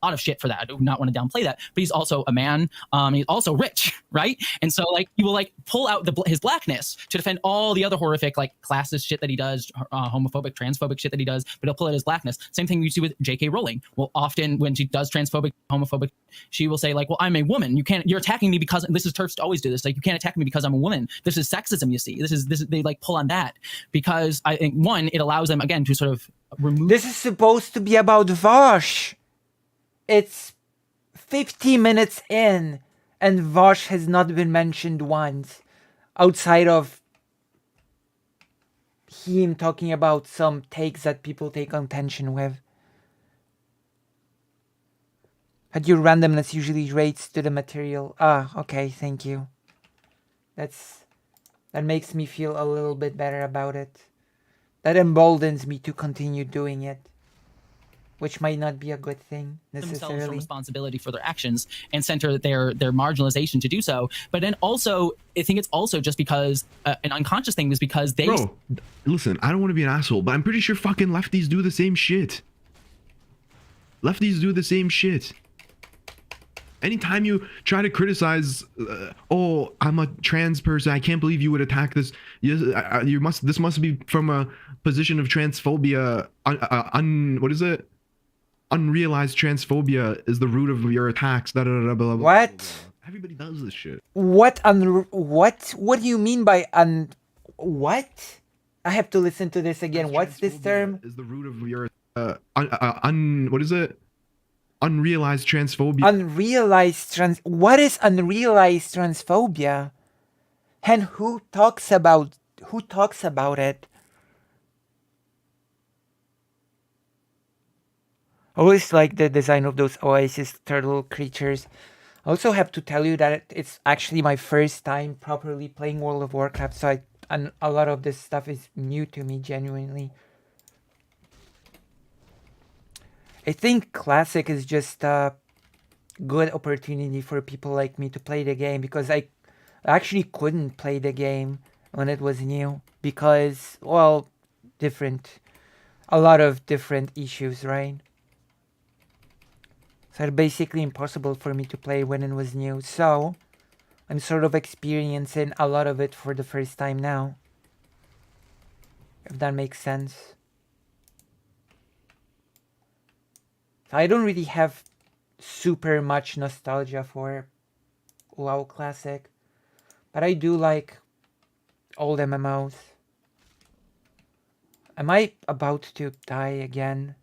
S9: lot of shit for that. I do not want to downplay that, but he's also a man. He's also rich, right? And so he will pull out his blackness to defend all the other horrific classist shit that he does, homophobic, transphobic shit that he does, but he'll pull out his blackness. Same thing you see with J.K. Rowling. Well, often when she does transphobic, homophobic, she will say well, I'm a woman. You're attacking me because this is TERFs always do this. You can't attack me because I'm a woman. This is sexism. You see, this is they pull on that because I think one, it allows them again to sort of remove.
S1: This is supposed to be about Vosh. It's 50 minutes in, and Vosh has not been mentioned once, outside of him talking about some takes that people take attention with. Had your randomness usually rates to the material? Okay, thank you. That makes me feel a little bit better about it. That emboldens me to continue doing it. Which might not be a good thing
S9: themselves from
S1: necessarily.
S9: responsibility for their actions and center their marginalization to do so. But then also, I think it's also just because an unconscious thing is because they.
S2: Bro, listen, I don't want to be an asshole, but I'm pretty sure fucking lefties do the same shit. Lefties do the same shit. Anytime you try to criticize, I'm a trans person, I can't believe you would attack this. Yes, this must be from a position of transphobia. What is it? Unrealized transphobia is the root of your attacks. Blah, blah, blah, blah, blah.
S1: What?
S2: Everybody does this shit.
S1: What do you mean by what? I have to listen to this again. What's this term?
S2: Is the root of your what is it? Unrealized transphobia.
S1: What is unrealized transphobia? And who talks about it? I always like the design of those Oasis turtle creatures. I also have to tell you that it's actually my first time properly playing World of Warcraft, so a lot of this stuff is new to me, genuinely. I think Classic is just a good opportunity for people like me to play the game, because I actually couldn't play the game when it was new because, well, a lot of different issues, right? So it's basically impossible for me to play when it was new. So I'm sort of experiencing a lot of it for the first time now. If that makes sense. I don't really have super much nostalgia for WoW Classic, but I do like old MMOs. Am I about to die again?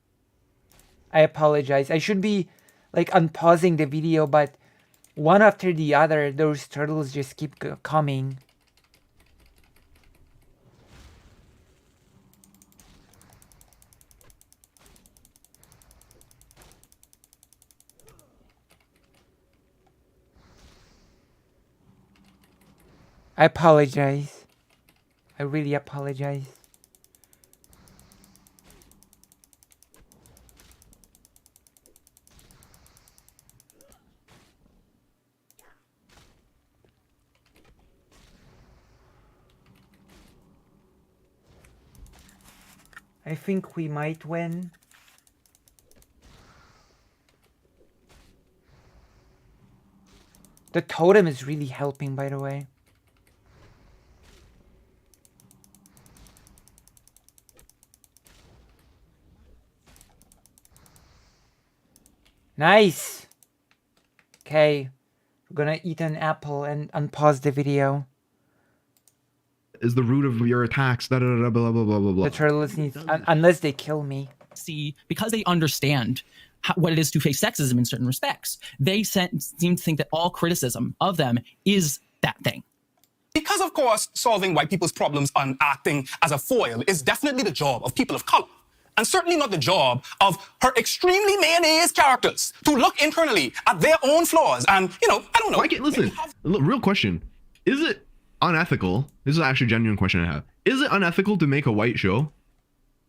S1: I apologize. I should be like unpausing the video, but one after the other, those turtles just keep coming. I apologize. I really apologize. I think we might win. The totem is really helping, by the way. Nice! Okay. We're gonna eat an apple and unpause the video.
S2: Is the root of your attacks. Da, da, da, blah, blah, blah, blah, blah.
S1: The turtles need... unless they kill me.
S9: See, because they understand what it is to face sexism in certain respects, they seem to think that all criticism of them is that thing.
S5: Because, of course, solving white people's problems and acting as a foil is definitely the job of people of color. And certainly not the job of her extremely mayonnaise characters to look internally at their own flaws and, I don't know.
S2: Listen, real question. Is it unethical? This is actually a genuine question I have. Is it unethical to make a white show?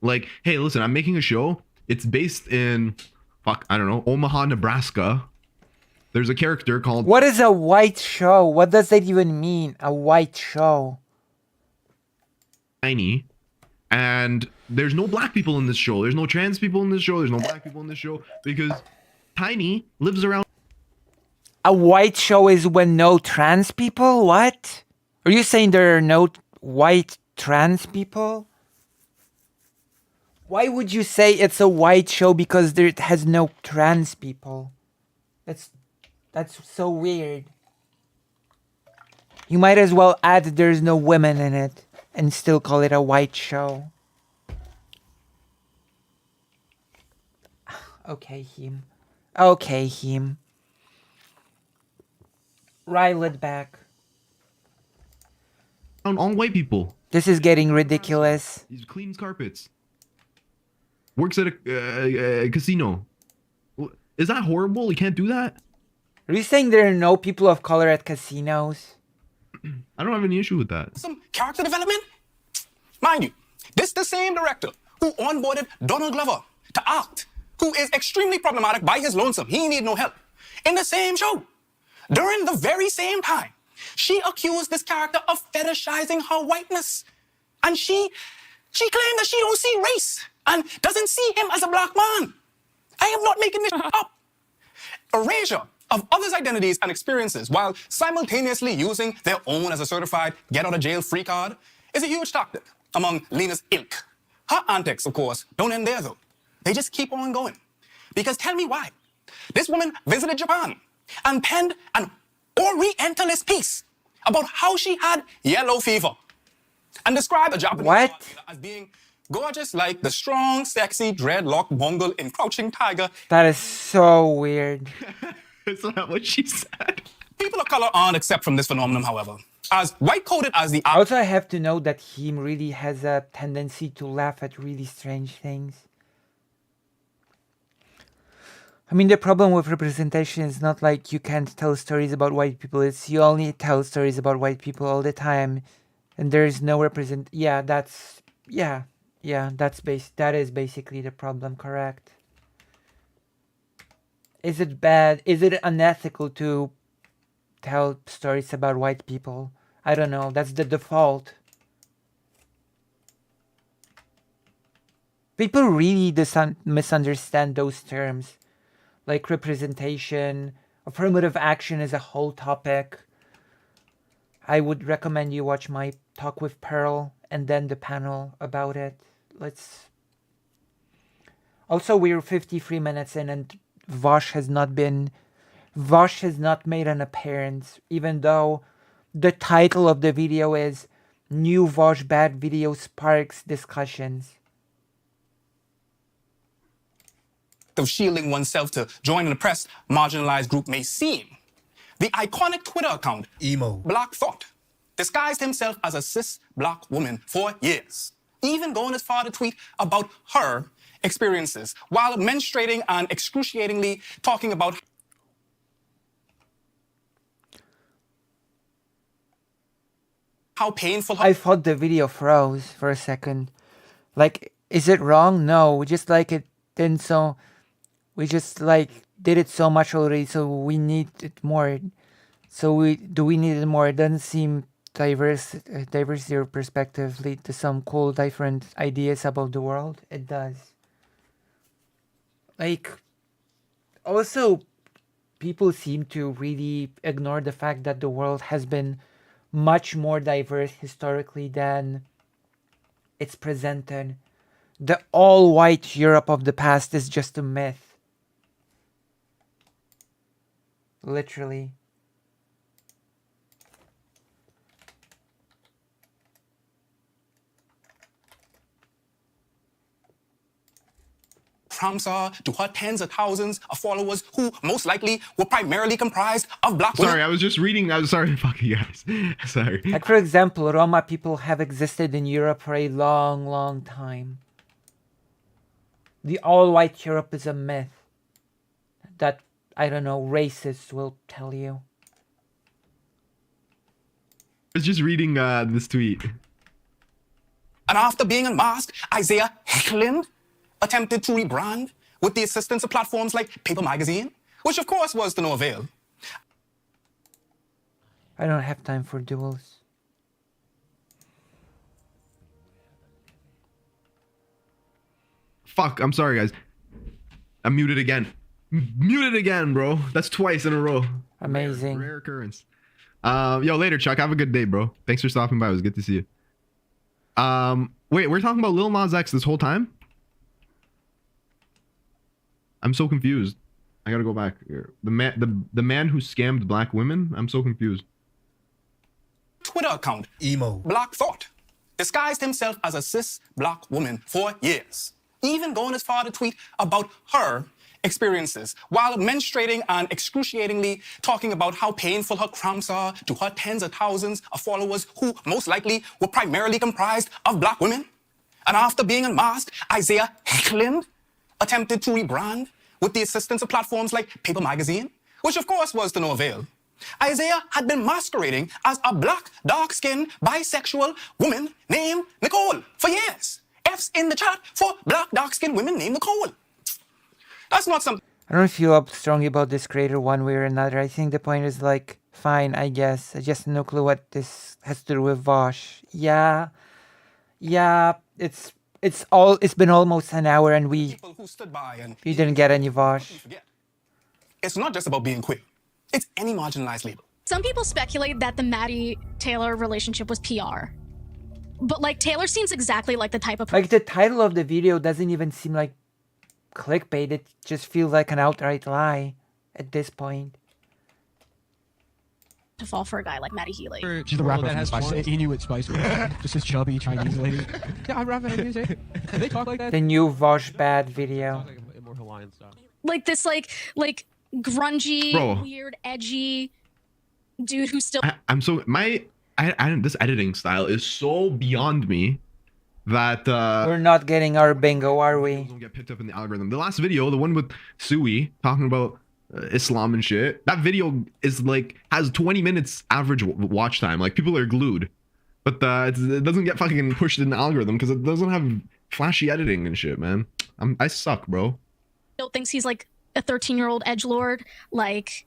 S2: Like, hey, listen, I'm making a show. It's based in, Omaha, Nebraska. There's a character called...
S1: What is a white show? What does that even mean? A white show?
S2: Tiny. And there's no black people in this show. There's no trans people in this show. There's no black people in this show because Tiny lives around.
S1: A white show is when no trans people? What? Are you saying there are no white trans people? Why would you say it's a white show because there has no trans people? That's so weird. You might as well add there's no women in it and still call it a white show. Okay, him. Okay, him. Ryle it back.
S2: On white people.
S1: This is getting ridiculous.
S2: He cleans carpets. Works at a casino. Is that horrible? You can't do that?
S1: Are you saying there are no people of color at casinos?
S2: I don't have any issue with that.
S5: Some character development? Mind you, this the same director who onboarded Donald Glover to act, who is extremely problematic by his lonesome. He need no help. In the same show, during the very same time, she accused this character of fetishizing her whiteness. And she claimed that she don't see race and doesn't see him as a black man. I am not making this up. Erasure of others' identities and experiences while simultaneously using their own as a certified get-out-of-jail-free card is a huge tactic among Lena's ilk. Her antics, of course, don't end there, though. They just keep on going. Because tell me why. This woman visited Japan and penned an Orientalist piece about how she had yellow fever and described a Japanese as being gorgeous like the strong, sexy, dreadlock Mongol in Crouching Tiger.
S1: That is so weird.
S2: It's not what she said.
S5: People of color aren't exempt from this phenomenon, however. As white-coded as the...
S1: Also, I have to note that he really has a tendency to laugh at really strange things. I mean, the problem with representation is not like you can't tell stories about white people. It's you only tell stories about white people all the time. And there is no represent... Yeah, that's... Yeah, that is basically the problem, correct? Is it bad? Is it unethical to tell stories about white people. I don't know. That's the default. People really misunderstand those terms. Like representation, affirmative action is a whole topic. I would recommend you watch my talk with Pearl and then the panel about it. Let's... Also, we're 53 minutes in and Vosh has not made an appearance, even though the title of the video is New Vosh Bad Video Sparks Discussions.
S5: Of shielding oneself to join an oppressed, marginalized group may seem. The iconic Twitter account,
S8: Emo.
S5: Black Thought, disguised himself as a cis black woman for years, even going as far to tweet about her experiences while menstruating and excruciatingly talking about how painful her...
S1: I thought the video froze for a second. Like, is it wrong? No, we just like it didn't so... We just like did it so much already, so we need it more. So we need it more? It doesn't seem diversity or perspective lead to some cool different ideas about the world. It does. Like, also, people seem to really ignore the fact that the world has been much more diverse historically than it's presented. The all-white Europe of the past is just a myth. Literally.
S5: Prompts are to her tens of thousands of followers who most likely were primarily comprised of black women.
S2: Sorry, I was just reading. I'm sorry, fuck you guys. Sorry.
S1: Like, for example, Roma people have existed in Europe for a long, long time. The all-white Europe is a myth that, I don't know, racists will tell you.
S2: I was just reading this tweet.
S5: And after being unmasked, Isaiah Hecklin attempted to rebrand with the assistance of platforms like Paper Magazine, which of course was to no avail.
S1: I don't have time for duels.
S2: Fuck, I'm sorry, guys. I'm muted again. Muted again, bro. That's twice in a row.
S1: Amazing.
S2: Rare occurrence. Yo, later, Chuck. Have a good day, bro. Thanks for stopping by. It was good to see you. Wait, we're talking about Lil Nas X this whole time? I'm so confused. I gotta go back here. The man who scammed black women? I'm so confused.
S5: Twitter account,
S8: Emo.
S5: Black Thought, disguised himself as a cis black woman for years, even going as far to tweet about her experiences while menstruating and excruciatingly talking about how painful her cramps are to her tens of thousands of followers who most likely were primarily comprised of black women. And after being unmasked, Isaiah Hecklin attempted to rebrand with the assistance of platforms like Paper Magazine, which of course was to no avail. Isaiah had been masquerading as a black, dark-skinned, bisexual woman named Nicole for years. F's in the chat for black, dark-skinned women named Nicole. That's not something...
S1: I don't feel up strongly about this creator one way or another. I think the point is like, fine, I guess. I just no clue what this has to do with Vosh. Yeah, it's been almost an hour and we didn't get any Vosh.
S5: It's not just about being queer. It's any marginalized label.
S10: Some people speculate that the Maddie Taylor relationship was PR. But like Taylor seems exactly like the type of
S1: Like the title of the video doesn't even seem like clickbait. It just feels like an outright lie at this point.
S10: To fall for a guy like Maddie Healy.
S11: She's the rapper that has Spice. He knew it Spice. Just this chubby Chinese lady. Yeah, I rap in music. Do they talk like that?
S1: The new Vosh Bad video.
S11: More Hawaiian style.
S10: Like this like grungy,
S2: Bro.
S10: weird, edgy dude who's still
S2: I'm so this editing style is so beyond me that
S1: we're not getting our bingo, are we?
S2: Don't get picked up in the algorithm. The last video, the one with Sui talking about Islam and shit, that video is like has 20 minutes average watch time. Like people are glued, but it doesn't get fucking pushed in the algorithm because it doesn't have flashy editing and shit, man. I suck, bro.
S10: thinks he's like a 13-year-old edgelord. Like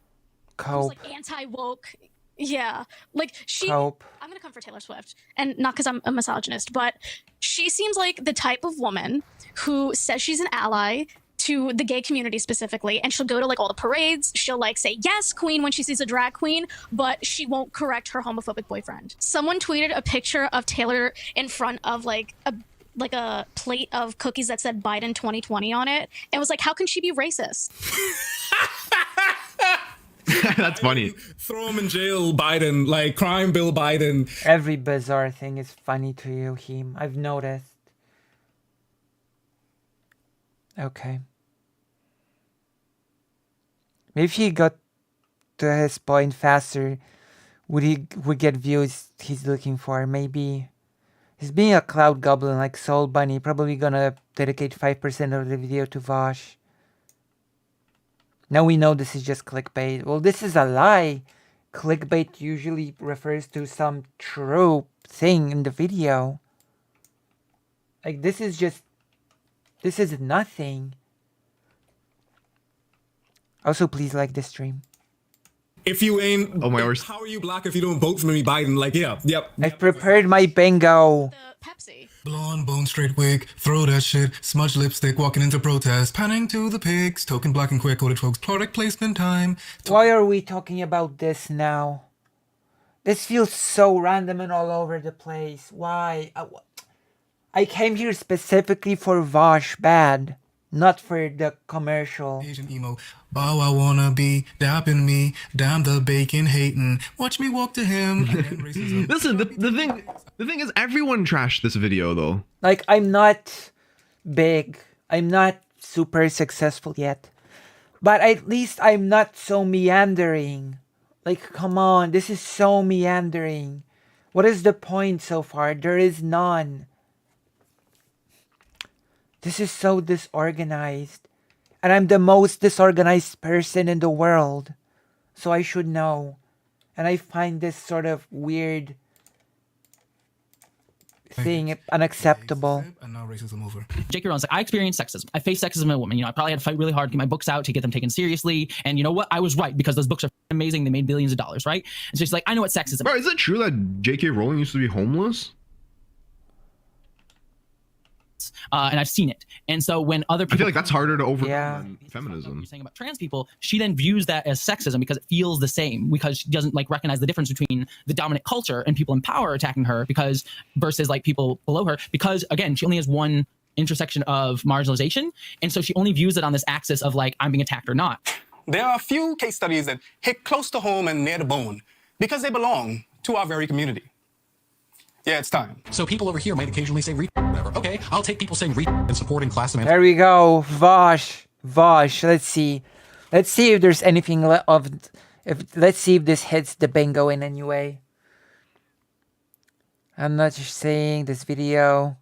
S10: who's like anti-woke. Yeah, like
S1: Cope.
S10: I'm gonna come for Taylor Swift, and not because I'm a misogynist, but she seems like the type of woman who says she's an ally to the gay community specifically, and she'll go to like all the parades. She'll like say yes, queen, when she sees a drag queen, but she won't correct her homophobic boyfriend. Someone tweeted a picture of Taylor in front of like a plate of cookies that said Biden 2020 on it, and was like, how can she be racist?
S2: That's funny.
S8: Throw him in jail, Biden. Like, crime bill Biden.
S1: Every bizarre thing is funny to you, Heem. I've noticed. Okay. Maybe if he got to his point faster, would get views he's looking for. Maybe he's being a cloud goblin like Soul Bunny, probably gonna dedicate 5% of the video to Vosh. Now we know this is just clickbait. Well, this is a lie. Clickbait usually refers to some true thing in the video. Like, this is nothing. Also, please like this stream.
S8: If you ain't,
S2: Oh my worst.
S8: how are you black if you don't vote for me, Biden? Like, yep.
S1: I've prepared my bingo.
S10: Pepsi.
S8: Blonde, bone, straight wig, throw that shit, smudge lipstick, walking into protest, panning to the pigs, token black and queer coded folks, product placement time.
S1: Why are we talking about this now? This feels so random and all over the place. Why? I came here specifically for Vosh Bad, not for the commercial.
S8: Asian emo, bow I wanna be, dapping me, damn the bacon hating, watch me walk to him.
S2: Listen, the thing is, everyone trashed this video though.
S1: Like, I'm not big. I'm not super successful yet. But at least I'm not so meandering. Like, come on, this is so meandering. What is the point so far? There is none. This is so disorganized. And I'm the most disorganized person in the world. So I should know. And I find this sort of weird thing unacceptable.
S8: And now racism over.
S9: J.K. Rowling's like, I experienced sexism. I faced sexism as a woman. You know, I probably had to fight really hard to get my books out, to get them taken seriously. And you know what? I was right, because those books are amazing. They made billions of dollars, right? And so she's like, I know what sexism
S2: Bro, is it true that J.K. Rowling used to be homeless?
S9: and I've seen it. And so when other people,
S2: I feel like that's harder to overcome than feminism.
S9: You're saying about trans people, she then views that as sexism because it feels the same, because she doesn't like recognize the difference between the dominant culture and people in power attacking her because versus like people below her, because again, she only has one intersection of marginalization, and so she only views it on this axis of like I'm being attacked or not.
S5: There are a few case studies that hit close to home and near the bone because they belong to our very community. Yeah, it's time.
S11: So people over here might occasionally say whatever. Okay, I'll take people saying and supporting class emancipation.
S1: There we go. Vosh. Let's see. Let's see if there's anything let's see if this hits the bingo in any way. I'm not just saying this video.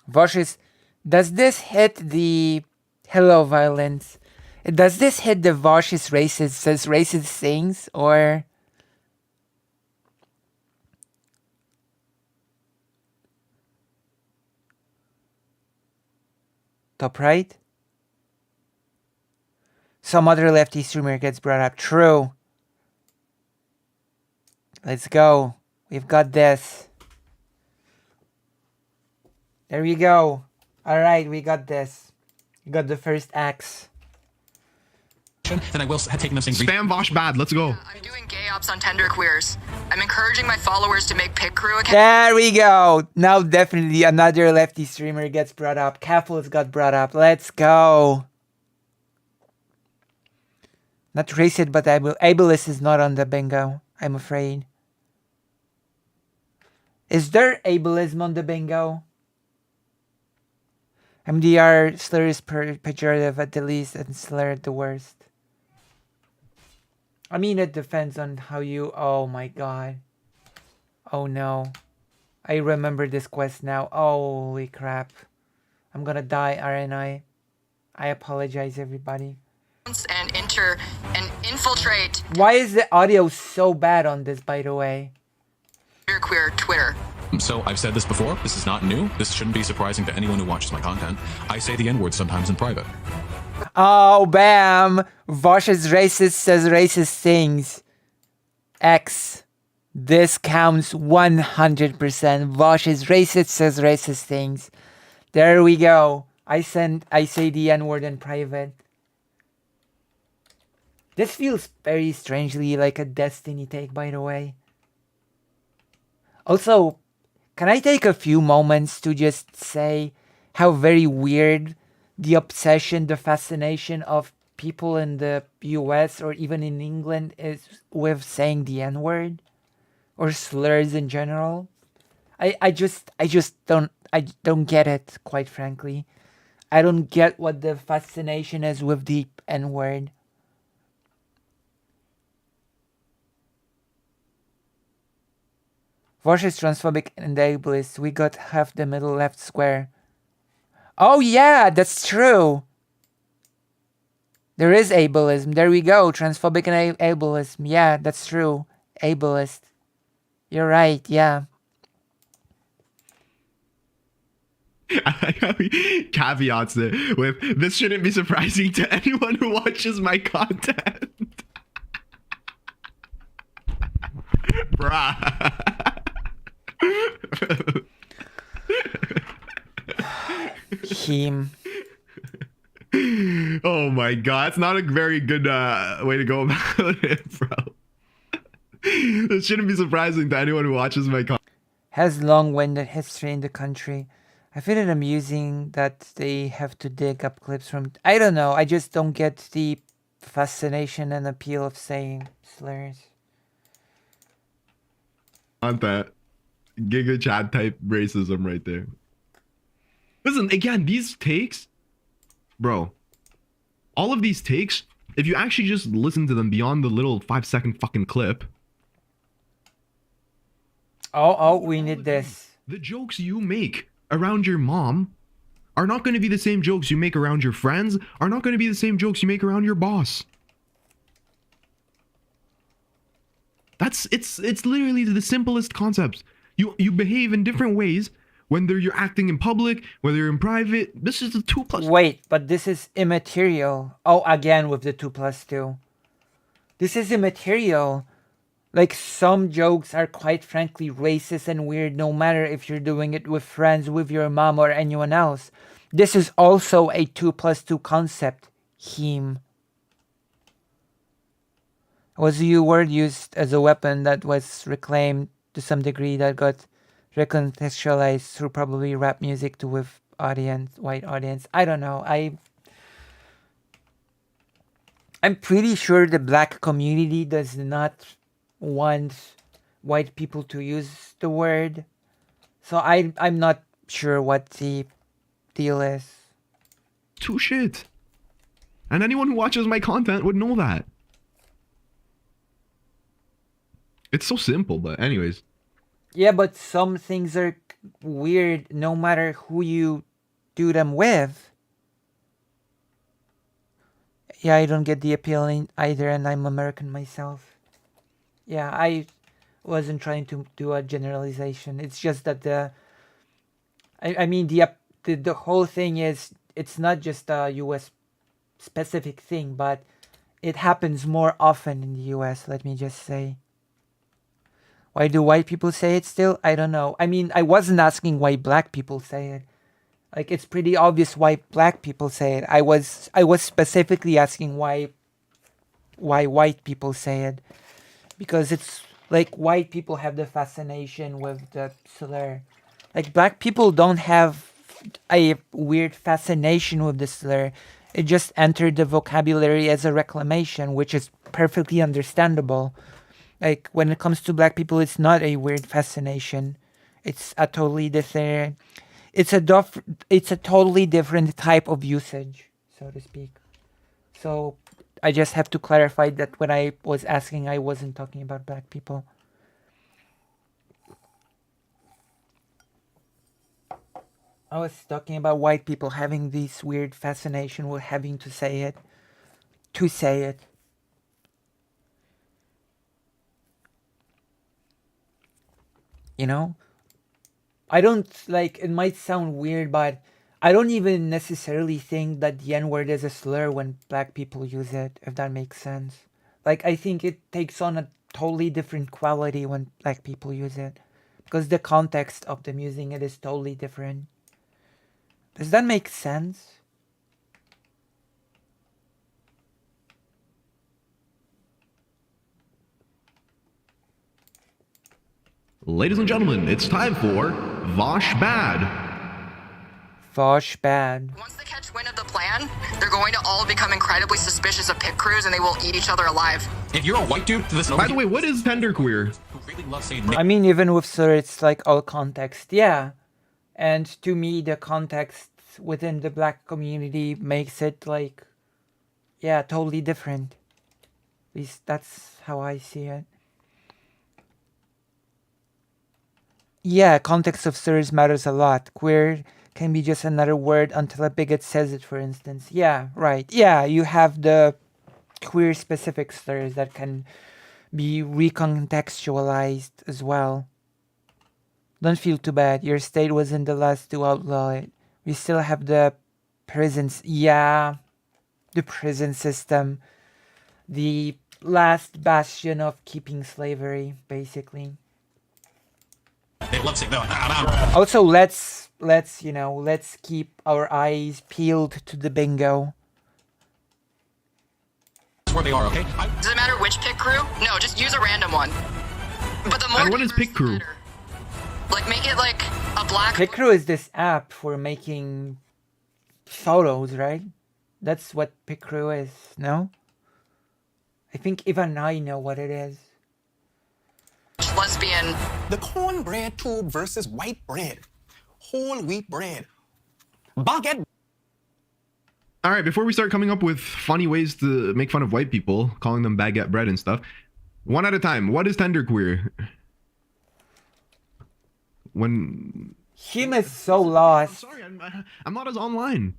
S1: Vosh is, does this hit the hello violence? Does this hit the Vosh is racist, says racist things, or top right? Some other lefty streamer gets brought up. True. Let's go. We've got this. There we go. Alright, we got this. We got the first axe.
S11: Then I will have taken them saying
S2: Spam Vosh bad, let's go.
S12: I'm doing gay ops on Tender Queers. I'm encouraging my followers to make Pit Crew accounts.
S1: There we go. Now definitely another lefty streamer gets brought up. Kaffles got brought up. Let's go. Not racist, but ableist is not on the bingo, I'm afraid. Is there ableism on the bingo? MDR slur is pejorative at the least and slur at the worst. I mean, it depends on how you... Oh my god. Oh no. I remember this quest now. Holy crap. I'm gonna die, aren't I? I apologize, everybody.
S12: And enter and infiltrate
S1: Why is the audio so bad on this, by the way?
S12: Tender Queer Twitter.
S13: So I've said this before. This is not new. This shouldn't be surprising to anyone who watches my content. I say the N-word sometimes in private.
S1: Oh, bam! Vosh is racist, says racist things. X. This counts 100%. Vosh is racist, says racist things. There we go. I say the N-word in private. This feels very strangely like a Destiny take, by the way. Also, can I take a few moments to just say how very weird the obsession, the fascination of people in the US or even in England is with saying the N-word or slurs in general? I just don't get it, quite frankly. I don't get what the fascination is with the N-word. Vosh is transphobic and ableist. We got half the middle left square. Oh yeah, that's true. There is ableism. There we go. Transphobic and ableism. Yeah, that's true. Ableist. You're right, yeah.
S2: I like how he caveats it with, this shouldn't be surprising to anyone who watches my content. Bruh.
S1: Him.
S2: Oh my god, it's not a very good way to go about it, bro. This shouldn't be surprising to anyone who watches my content.
S1: Has long-winded history in the country. I find it amusing that they have to dig up clips from... I don't know, I just don't get the fascination and appeal of saying slurs.
S2: On that Giga Chat type racism right there. Listen, again, these takes, bro, all of these takes, if you actually just listen to them beyond the little 5-second fucking clip.
S1: Oh, we need this.
S2: The jokes you make around your mom are not going to be the same jokes you make around your friends, are not going to be the same jokes you make around your boss. It's literally the simplest concepts. You behave in different ways, whether you're acting in public, whether you're in private. This is the 2+.
S1: Wait, but this is immaterial. Oh, again with the 2+2. This is immaterial. Like, some jokes are quite frankly racist and weird, no matter if you're doing it with friends, with your mom, or anyone else. This is also a 2+2 concept. Heme. Was a word used as a weapon that was reclaimed to some degree, that got recontextualized through probably rap music to with white audience. I don't know. I'm pretty sure the black community does not want white people to use the word. So I'm not sure what the deal is.
S2: Too shit. And anyone who watches my content would know that. It's so simple, but anyways.
S1: Yeah, but some things are weird no matter who you do them with. Yeah, I don't get the appeal either, and I'm American myself. Yeah, I wasn't trying to do a generalization. It's just that the whole thing is, it's not just a US specific thing, but it happens more often in the US, let me just say. Why do white people say it still? I don't know. I mean, I wasn't asking why black people say it. Like, it's pretty obvious why black people say it. I was specifically asking why white people say it. Because it's like white people have the fascination with the slur. Like, black people don't have a weird fascination with the slur. It just entered the vocabulary as a reclamation, which is perfectly understandable. Like, when it comes to black people, it's not a weird fascination. It's a totally different... It's a totally different type of usage, so to speak. So, I just have to clarify that when I was asking, I wasn't talking about black people. I was talking about white people having this weird fascination with having to say it. To say it. You know? I don't like. It might sound weird, but I don't even necessarily think that the N word is a slur when black people use it. If that makes sense. Like I think it takes on a totally different quality when black people use it, because the context of them using it is totally different. Does that make sense?
S2: Ladies and gentlemen, it's time for Vosh Bad.
S1: Vosh Bad.
S12: Once they catch wind of the plan, they're going to all become incredibly suspicious of pit crews and they will eat each other alive.
S13: If you're a white dude, this
S2: By the way, what is genderqueer?
S13: who really loves saying
S1: I mean, even with slur, it's like all context, yeah. And to me, the context within the black community makes it like, yeah, totally different. At least that's how I see it. Yeah, context of slurs matters a lot. Queer can be just another word until a bigot says it, for instance. Yeah, right. Yeah, you have the queer specific slurs that can be recontextualized as well. Don't feel too bad. Your state wasn't the last to outlaw it. We still have the prisons. Yeah, the prison system. The last bastion of keeping slavery, basically.
S13: they love saying no.
S1: Also, let's keep our eyes peeled to the bingo.
S13: That's where they are, okay?
S12: Does it matter which pit crew? No, just use a random one. But the more
S2: And what is pit crew?
S12: like make it like a black
S1: Picrew is this app for making photos, right? That's what Picrew is, no? I think even I know what it is.
S12: lesbian.
S5: The cornbread tube versus white bread. Whole wheat bread. Baguette.
S2: All right, before we start coming up with funny ways to make fun of white people, calling them baguette bread and stuff, one at a time. What is genderqueer? When
S1: Him is so lost.
S2: sorry, I'm not as online.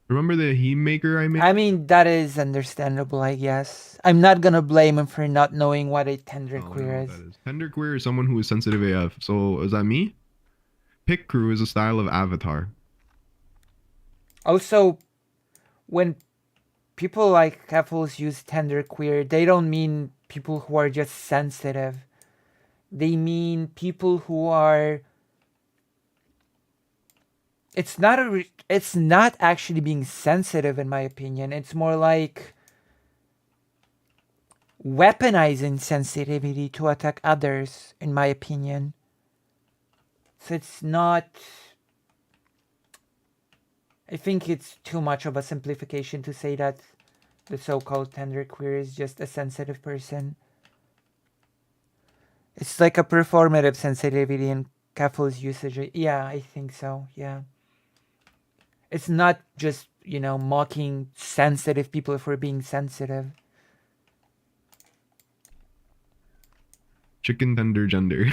S2: Remember the heme maker I made?
S1: I mean, that is understandable, I guess. I'm not gonna blame him for not knowing what a genderqueer is.
S2: Genderqueer is someone who is sensitive AF. So is that me? Pick crew is a style of avatar.
S1: Also, when people like Keffels use genderqueer, they don't mean people who are just sensitive. They mean people who are. It's not actually being sensitive, in my opinion. It's more like weaponizing sensitivity to attack others, in my opinion. So it's not. I think it's too much of a simplification to say that the so-called genderqueer is just a sensitive person. It's like a performative sensitivity in Kaffel's usage. Yeah, I think so. Yeah. It's not just, mocking sensitive people for being sensitive.
S2: Chicken tender gender.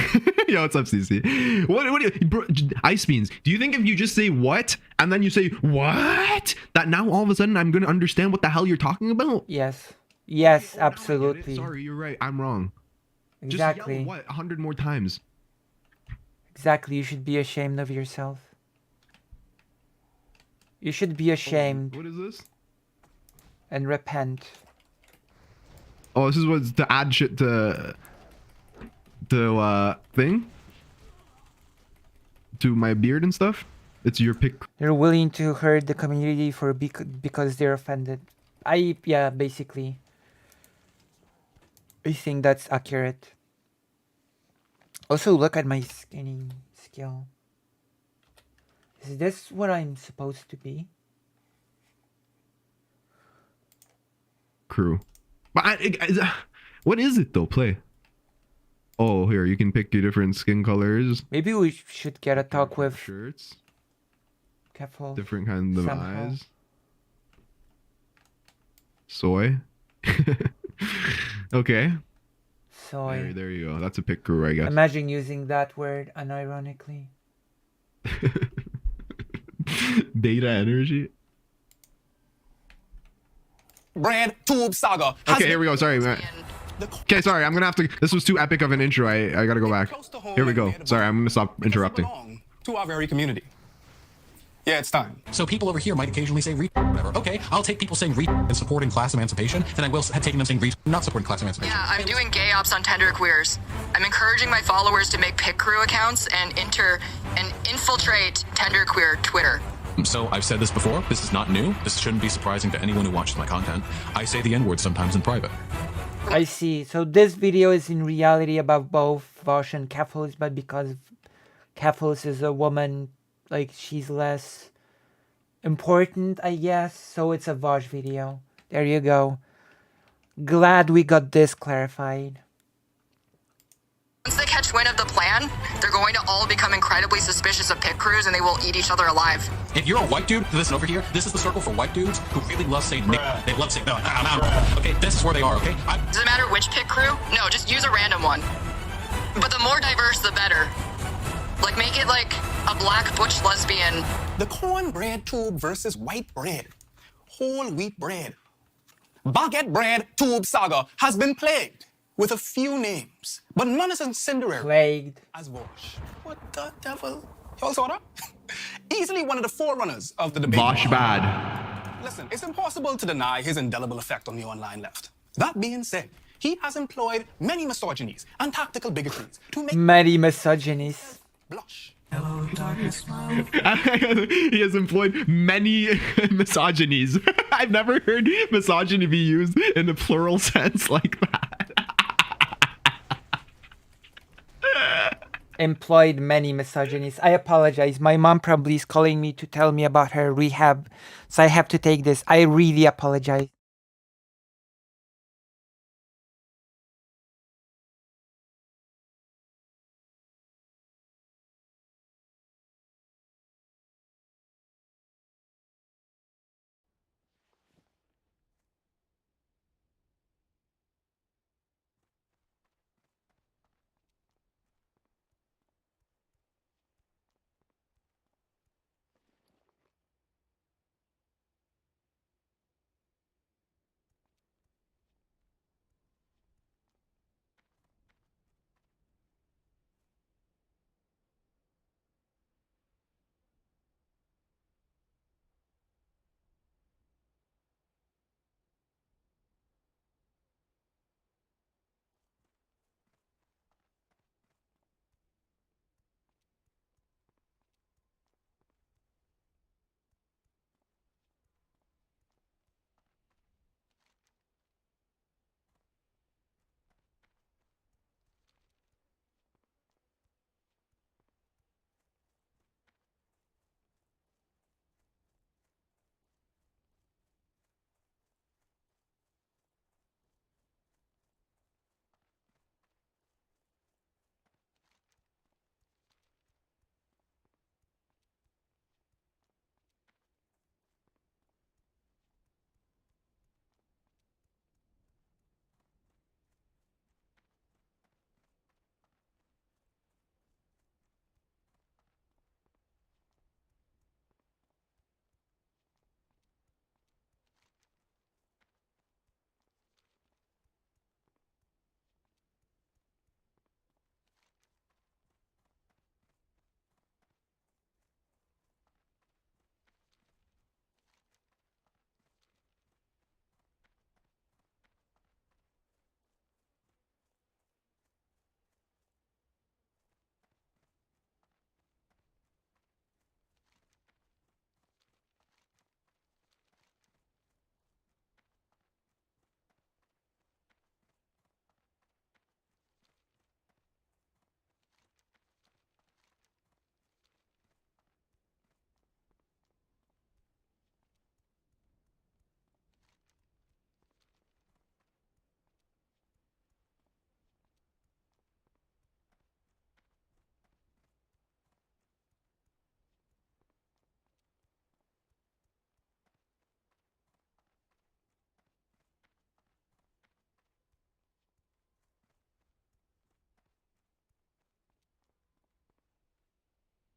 S2: Yo, what's up, CC? What do you, bro, Ice Beans, do you think if you just say what and then you say what, that now all of a sudden I'm going to understand what the hell you're talking about?
S1: Yes. Yes,
S2: Oh, now I get it.
S1: absolutely.
S2: Sorry, you're right. I'm wrong.
S1: Exactly.
S2: Just yell what 100 more times.
S1: Exactly. You should be ashamed of yourself. You should be ashamed
S2: What is this?
S1: and repent.
S2: Oh, this is what's to add shit to thing? To my beard and stuff? It's your pick.
S1: They're willing to hurt the community for because they're offended. Yeah, basically. I think that's accurate. Also, look at my skinning skill. Is this what I'm supposed to be?
S2: Crew. But what is it though? Play. Oh, here you can pick your different skin colors.
S1: Maybe we should get a talk with
S2: shirts.
S1: Careful.
S2: Different kinds of
S1: somehow.
S2: eyes. Soy. Okay.
S1: Soy.
S2: There you go. That's a pick crew, I guess.
S1: Imagine using that word unironically.
S2: Beta energy.
S5: Bread tube saga.
S2: Okay, here we go. Sorry, man. Okay, sorry, I'm gonna have to. This was too epic of an intro. I gotta go back. Here we go. Sorry, I'm gonna stop interrupting.
S5: To our very community. Yeah, it's time.
S13: So people over here might occasionally say whatever. Okay, I'll take people saying and supporting class emancipation than I will have taken them saying not supporting class emancipation.
S12: Yeah, I'm doing gay ops on Tenderqueers. I'm encouraging my followers to make pit crew accounts and infiltrate Tenderqueer Twitter.
S13: So I've said this before. This is not new. This shouldn't be surprising to anyone who watches my content. I say the N-word sometimes in private.
S1: I see. So this video is in reality about both Vosh and Keflos, but because Keflos is a woman, like, she's less important, I guess. So it's a Vosh video. There you go. Glad we got this clarified.
S12: Once they catch wind of the plan, they're going to all become incredibly suspicious of pit crews and they will eat each other alive.
S13: If you're a white dude, listen over here. This is the circle for white dudes who really love saying nigga. They love saying no. Okay, this is where they are. Okay.
S12: Does it matter which pit crew? No, just use a random one. But the more diverse, the better. Like, make it like a black butch lesbian.
S5: The cornbread tube versus white bread. Whole wheat bread. Baguette bread tube saga has been plagued with a few names, but none as incendiary
S1: plagued
S5: as Vosh. What the devil? Y'all saw that? Easily one of the forerunners of the debate.
S2: Vosh bad.
S5: Listen, it's impossible to deny his indelible effect on the online left. That being said, he has employed many misogynies and tactical bigotries to make
S1: many misogynies
S5: blush.
S2: He has employed many misogynies. I've never heard misogyny be used in a plural sense like that.
S1: Employed many misogynies. I apologize. My mom probably is calling me to tell me about her rehab, so I have to take this. I really apologize.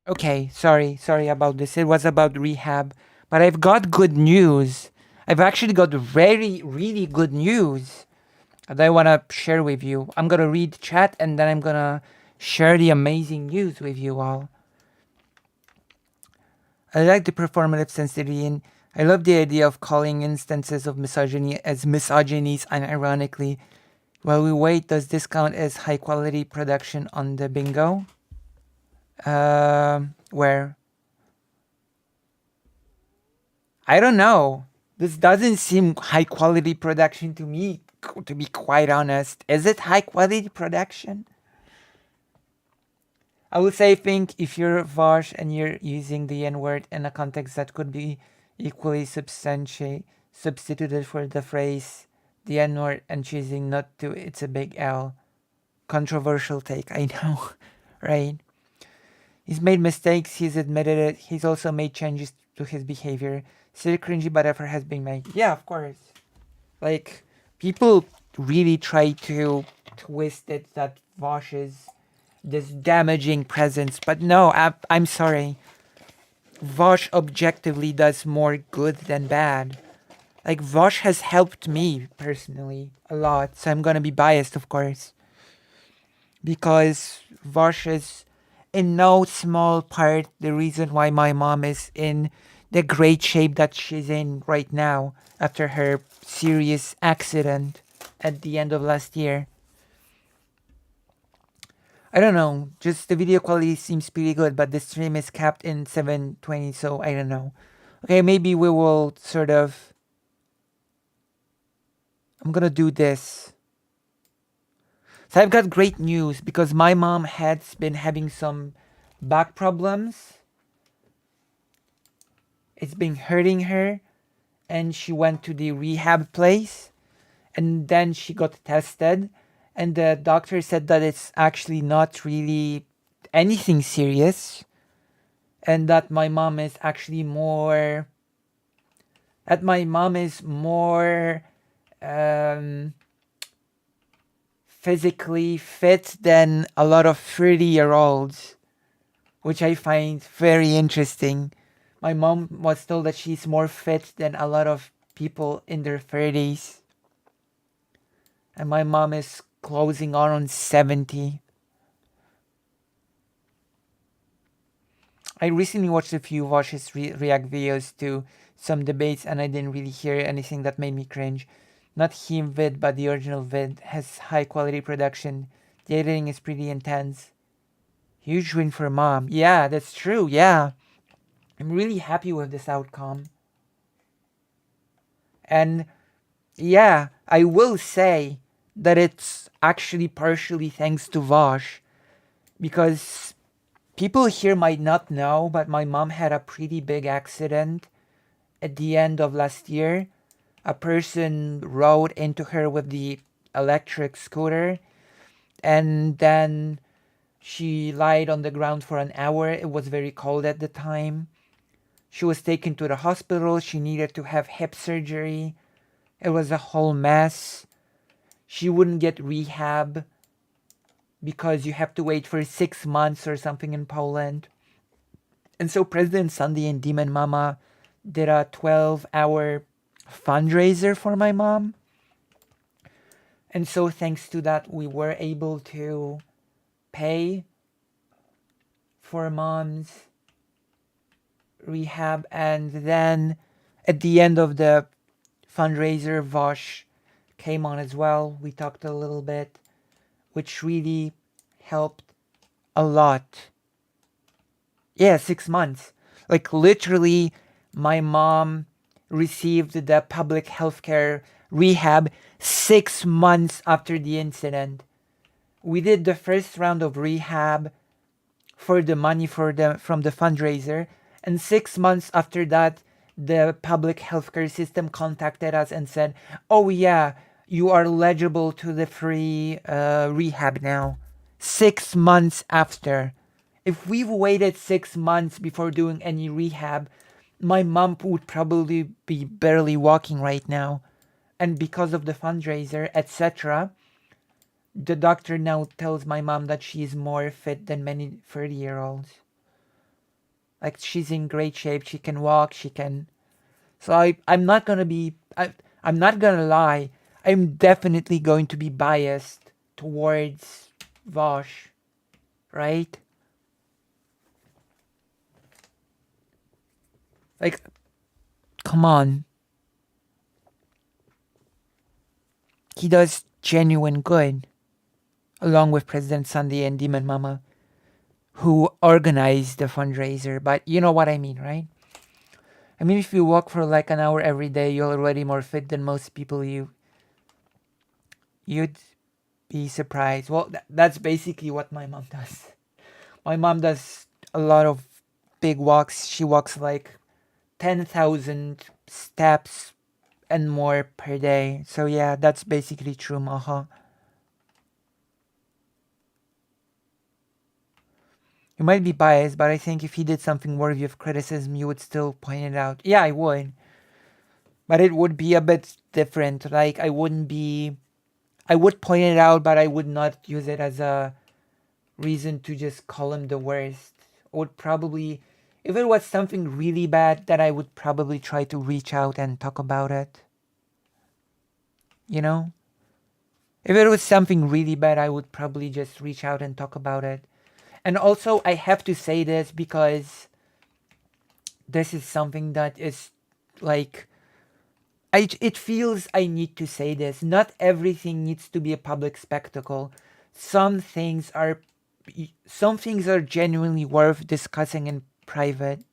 S1: Okay, sorry about this. It was about rehab, but I've got good news. I've actually got really good news. that I want to share with you. I'm going to read chat and then I'm going to share the amazing news with you all. I like the performative sensitivity and I love the idea of calling instances of misogyny as misogynies unironically. While we wait, does this count as high quality production on the bingo? Where? I don't know. This doesn't seem high quality production to me, to be quite honest. Is it high quality production? I would say, think if you're Vosh and you're using the N-word in a context that could be equally substituted for the phrase the N-word and choosing not to, it's a big L. Controversial take, I know, right? He's made mistakes, he's admitted it, he's also made changes to his behavior. Still cringy, but effort has been made. Yeah, of course. Like, people really try to twist it that Vosh is this damaging presence, but no, I'm sorry. Vosh objectively does more good than bad. Like, Vosh has helped me personally a lot, so I'm gonna be biased, of course. Because Vosh is in no small part the reason why my mom is in the great shape that she's in right now after her serious accident at the end of last year. I don't know, just the video quality seems pretty good, but the stream is capped in 720, so I don't know. Okay, maybe we will sort of... I'm gonna do this. So I've got great news because my mom has been having some back problems. It's been hurting her and she went to the rehab place and then she got tested and the doctor said that it's actually not really anything serious and that my mom is actually more physically fit than a lot of 30-year-olds, which I find very interesting. My mom was told that she's more fit than a lot of people in their 30s. And my mom is closing on 70. I recently watched a few Vosh's react videos to some debates and I didn't really hear anything that made me cringe. Not him vid, but the original vid has high quality production. The editing is pretty intense. Huge win for mom. Yeah, that's true, yeah. I'm really happy with this outcome. And yeah, I will say that it's actually partially thanks to Vosh. Because people here might not know, but my mom had a pretty big accident at the end of last year. A person rode into her with the electric scooter and then she lied on the ground for an hour. It was very cold at the time. She was taken to the hospital. She needed to have hip surgery. It was a whole mess. She wouldn't get rehab because you have to wait for 6 months or something in Poland. And so President Sunday and Demon Mama did a 12-hour fundraiser for my mom. And so thanks to that, we were able to pay for mom's rehab. And then at the end of the fundraiser, Vosh came on as well. We talked a little bit, which really helped a lot. Yeah, 6 months. Like literally, my mom received the public healthcare rehab 6 months after the incident. We did the first round of rehab for the money from the fundraiser, and 6 months after that, the public healthcare system contacted us and said, "Oh yeah, you are eligible to the free rehab now." 6 months after. If we've waited 6 months before doing any rehab, my mom would probably be barely walking right now. And because of the fundraiser, etc., the doctor now tells my mom that she is more fit than many 30-year-olds. Like, she's in great shape. She can walk. She can... So I'm not gonna be... I'm not gonna lie. I'm definitely going to be biased towards Vosh, right? Like, come on. He does genuine good, along with President Sunday and Demon Mama, who organized the fundraiser. But you know what I mean, right? I mean, if you walk for like an hour every day, you're already more fit than most people. You'd be surprised. Well, that's basically what my mom does. My mom does a lot of big walks. She walks like 10,000 steps and more per day. So yeah, that's basically true, Maha. You might be biased, but I think if he did something worthy of criticism, you would still point it out. Yeah, I would. But it would be a bit different. Like, I would point it out, but I would not use it as a reason to just call him the worst. I would probably, if it was something really bad, then I would probably try to reach out and talk about it. You know? If it was something really bad, I would probably just reach out and talk about it. And also, I have to say this because this is something that is like, it feels I need to say this. Not everything needs to be a public spectacle. Some things are genuinely worth discussing in private.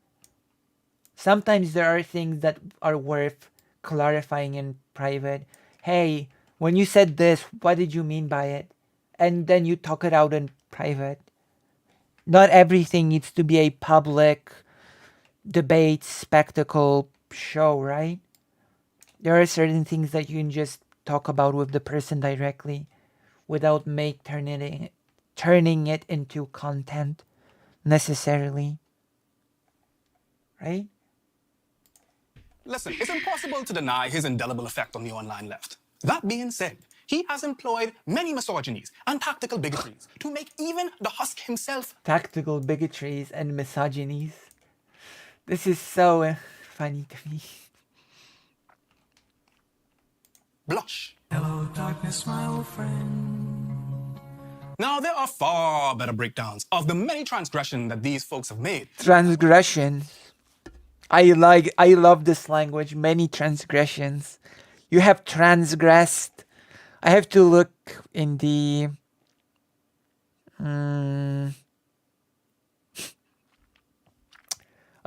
S1: Sometimes there are things that are worth clarifying in private. Hey, when you said this, what did you mean by it? And then you talk it out in private. Not everything needs to be a public debate, spectacle, show, right? There are certain things that you can just talk about with the person directly without turning it into content necessarily. Right?
S5: Listen, it's impossible to deny his indelible effect on the online left. That being said, he has employed many misogynies and tactical bigotries to make even the husk himself.
S1: Tactical bigotries and misogynies. This is so funny to me.
S5: Blush.
S8: Hello, darkness, my old friend.
S5: Now, there are far better breakdowns of the many transgressions that these folks have made.
S1: Transgressions. I love this language. Many transgressions. You have transgressed. I have to look in the... I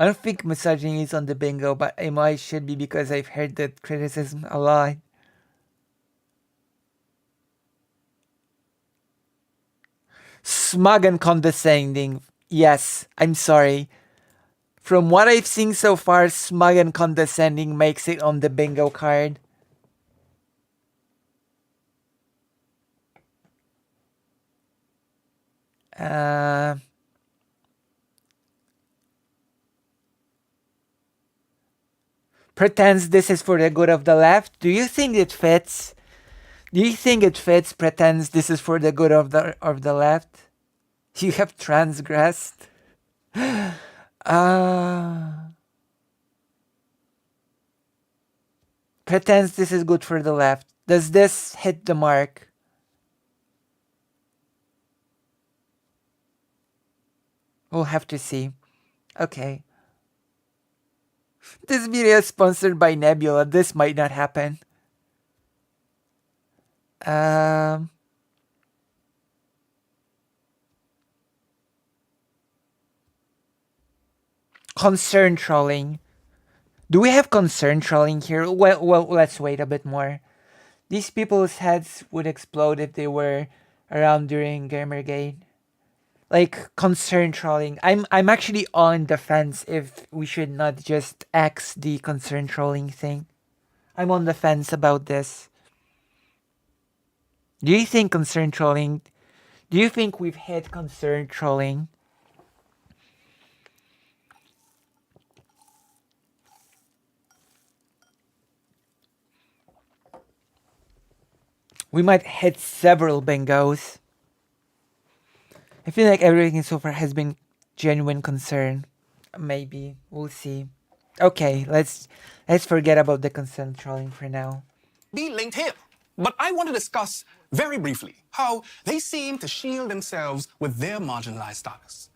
S1: don't think misogyny is on the bingo, but it might should be because I've heard that criticism a lot. Smug and condescending. Yes, I'm sorry. From what I've seen so far, smug and condescending makes it on the bingo card. Pretends this is for the good of the left. Do you think it fits? Do you think it fits? Pretends this is for the good of the left. You have transgressed. Pretends this is good for the left. Does this hit the mark? We'll have to see. Okay. This video is sponsored by Nebula. This might not happen. Concern trolling. Do we have concern trolling here? Well, let's wait a bit more. These people's heads would explode if they were around during Gamergate. Like, concern trolling. I'm actually on the fence if we should not just axe the concern trolling thing. I'm on the fence about this. Do you think concern trolling... Do you think we've hit concern trolling? We might hit several bingos. I feel like everything so far has been genuine concern. Maybe. We'll see. Okay, let's forget about the concern trolling for now.
S5: Be linked here. But I want to discuss very briefly how they seem to shield themselves with their marginalized status.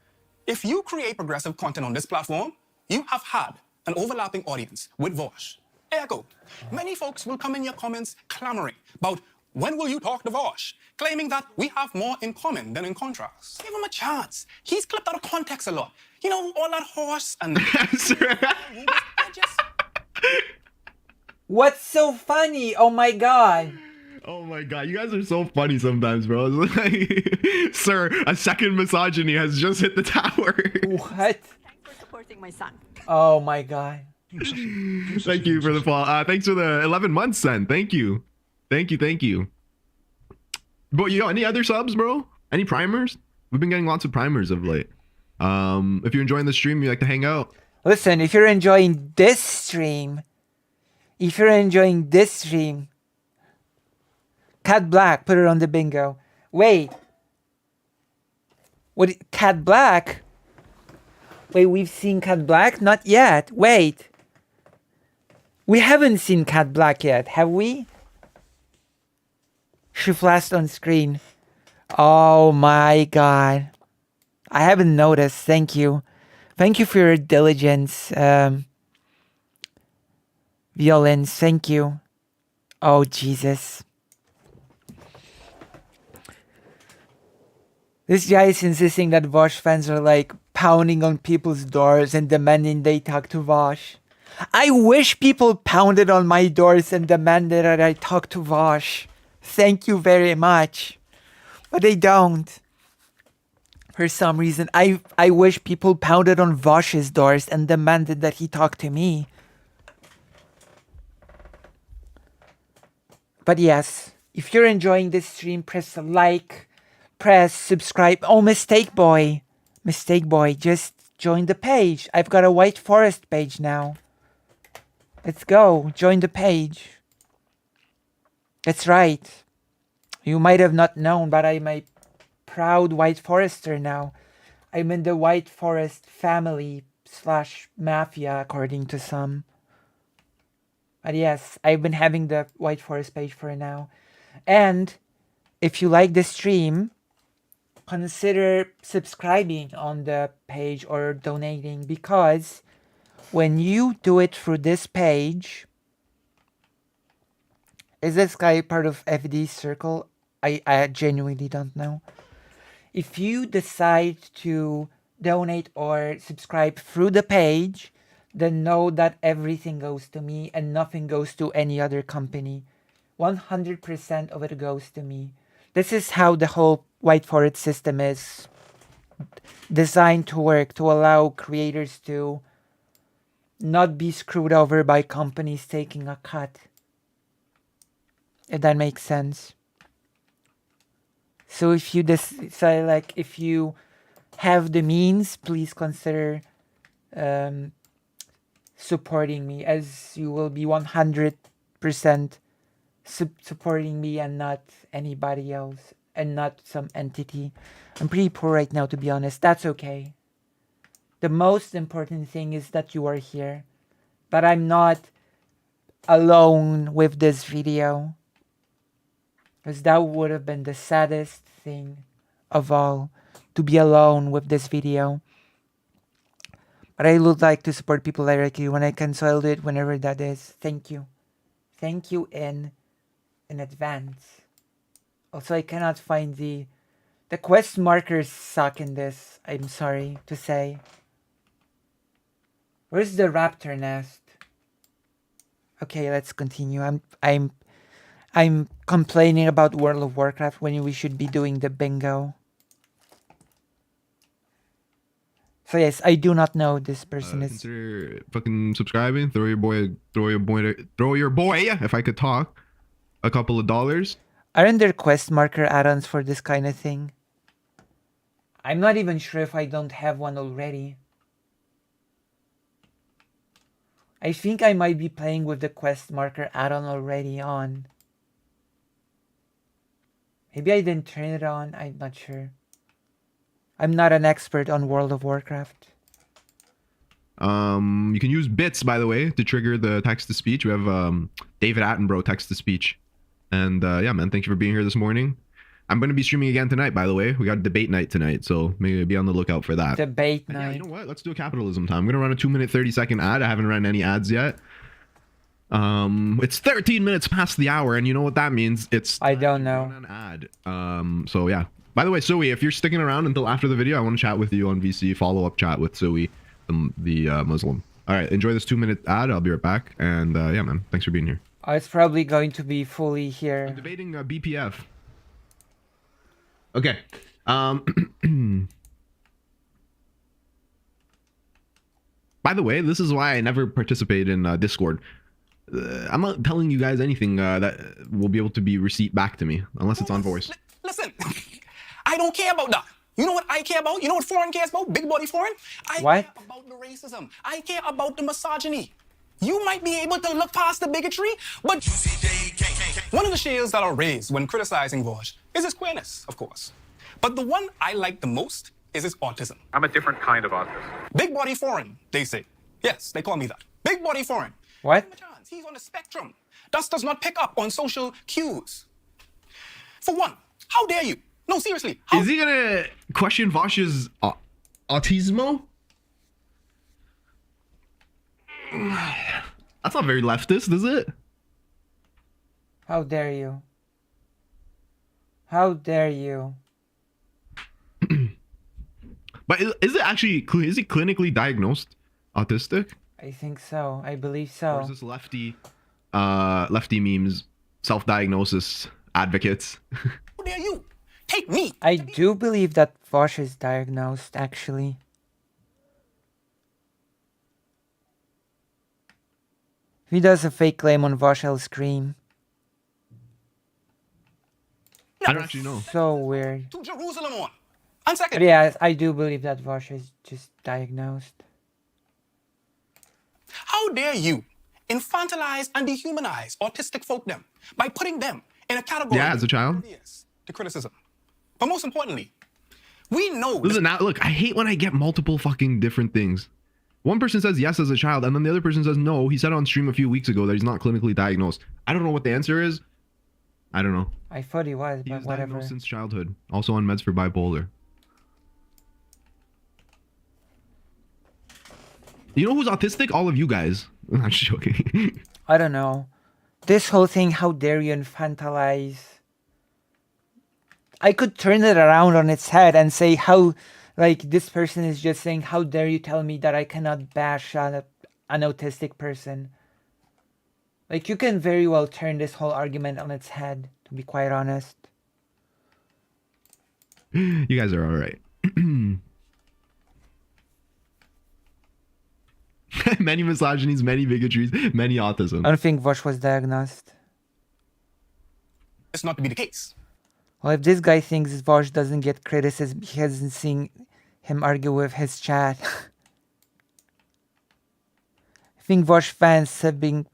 S5: If you create progressive content on this platform, you have had an overlapping audience with Vosh. Ergo, many folks will come in your comments clamoring about when will you talk to Vosh, claiming that we have more in common than in contrast. Give him a chance. He's clipped out of context a lot. You know, all that horse and...
S1: What's so funny? Oh my god.
S2: Oh my god, you guys are so funny sometimes, bro. It's like, sir, a second misogyny has just hit the tower.
S1: What?
S3: Thanks for supporting my son.
S1: Oh my god.
S2: Thank you for the follow. Thanks for the 11 months, then. Thank you. Thank you. But you know, any other subs, bro? Any primers? We've been getting lots of primers of late. If you're enjoying the stream, you like to hang out.
S1: Listen, if you're enjoying this stream, Cat Black, put it on the bingo. Wait. What? Cat Black? Wait, we've seen Cat Black? Not yet. Wait. We haven't seen Cat Black yet, have we? She flashed on screen. Oh my god. I haven't noticed. Thank you. Thank you for your diligence. Violins, thank you. Oh, Jesus. This guy is insisting that Vosh fans are like pounding on people's doors and demanding they talk to Vosh. I wish people pounded on my doors and demanded that I talk to Vosh. Thank you very much. But they don't. For some reason, I wish people pounded on Vosh's doors and demanded that he talk to me. But yes, if you're enjoying this stream, press like, press subscribe. Oh, Mistake Boy, just join the page. I've got a White Forest page now. Let's go, join the page. That's right. You might have not known, but I'm a proud White Forester now. I'm in the White Forest family / mafia, according to some. But yes, I've been having the White Forest page for now. And if you like this stream, consider subscribing on the page or donating, because when you do it through this page, is this guy part of FD's circle? I genuinely don't know. If you decide to donate or subscribe through the page, then know that everything goes to me and nothing goes to any other company. 100% of it goes to me. This is how the whole White Forest system is designed to work, to allow creators to not be screwed over by companies taking a cut. If that makes sense. So if you decide, like, if you have the means, please consider supporting me, as you will be 100% supporting me and not anybody else, and not some entity. I'm pretty poor right now, to be honest. That's okay. The most important thing is that you are here, but I'm not alone with this video, because that would have been the saddest thing of all, to be alone with this video. But I would like to support people like you when I can, so I'll do it whenever that is. Thank you. Thank you in advance. Also, I cannot find the quest markers suck in this. I'm sorry to say. Where's the raptor nest? Okay, let's continue. I'm complaining about World of Warcraft when we should be doing the bingo. So yes, I do not know this person is.
S2: Consider fucking subscribing. Throw your boy, if I could talk, a couple of dollars.
S1: Aren't there quest marker add-ons for this kind of thing? I'm not even sure if I don't have one already. I think I might be playing with the quest marker add-on already on. Maybe I didn't turn it on. I'm not sure. I'm not an expert on World of Warcraft.
S2: You can use bits, by the way, to trigger the text-to-speech. We have David Attenborough text-to-speech. And yeah, man, thank you for being here this morning. I'm going to be streaming again tonight, by the way. We got debate night tonight, so maybe be on the lookout for that.
S1: Debate
S2: And
S1: night.
S2: yeah, you know what? Let's do a capitalism time. I'm going to run a 2-minute 30-second ad. I haven't run any ads yet. It's 13 minutes past the hour, and you know what that means? It's
S1: I don't know.
S2: an ad. So yeah. By the way, Sui, if you're sticking around until after the video, I want to chat with you on VC. Follow-up chat with Sui, the Muslim. All right, enjoy this 2-minute ad. I'll be right back. And yeah, man, thanks for being here.
S1: It's probably going to be fully here.
S2: I'm debating BPF. Okay. By the way, this is why I never participate in Discord. I'm not telling you guys anything that will be able to be receipt back to me unless it's on voice.
S5: Listen, I don't care about that. You know what I care about? You know what foreign cares about? Big body foreign? I care about the racism. I care about the misogyny. You might be able to look past the bigotry, but one of the shields that are raised when criticizing Vaj is his queerness, of course. But the one I like the most is his autism.
S14: I'm a different kind of autism.
S5: Big body foreign, they say. Yes, they call me that. Big body foreign.
S1: What?
S5: He's on the spectrum. Thus does not pick up on social cues. For one, how dare you? No, seriously.
S2: Is he gonna question Vash's autismo? That's not very leftist, is it?
S1: How dare you? How dare you?
S2: But is it actually, is he clinically diagnosed autistic?
S1: I think so. I believe
S2: Or
S1: so.
S2: is this lefty memes, self-diagnosis advocates?
S5: How dare you? Take me.
S1: I do believe that Vosh is diagnosed, actually. If he does a fake claim on Vosh, I'll scream.
S2: I don't actually know.
S1: So weird.
S5: To Jerusalem on. And second.
S1: But yeah, I do believe that Vosh is just diagnosed.
S5: How dare you infantilize and dehumanize autistic folk them by putting them in a category
S2: Yeah, as a child.
S5: to criticism. But most importantly, we know.
S2: Listen, now look, I hate when I get multiple fucking different things. One person says yes as a child, and then the other person says no. He said on stream a few weeks ago that he's not clinically diagnosed. I don't know what the answer is. I don't know.
S1: I thought he was, but whatever.
S2: Diagnosed since childhood. Also on meds for bipolar. You know who's autistic? All of you guys. I'm just joking.
S1: I don't know. This whole thing, how dare you infantilize? I could turn it around on its head and say how, like, this person is just saying, how dare you tell me that I cannot bash an autistic person? Like, you can very well turn this whole argument on its head, to be quite honest.
S2: You guys are alright. Many misogynies, many bigotries, many autism.
S1: I don't think Vosh was diagnosed.
S5: It's not to be the case.
S1: Well, if this guy thinks Vosh doesn't get criticism, he hasn't seen him argue with his chat. I think Vosh fans have been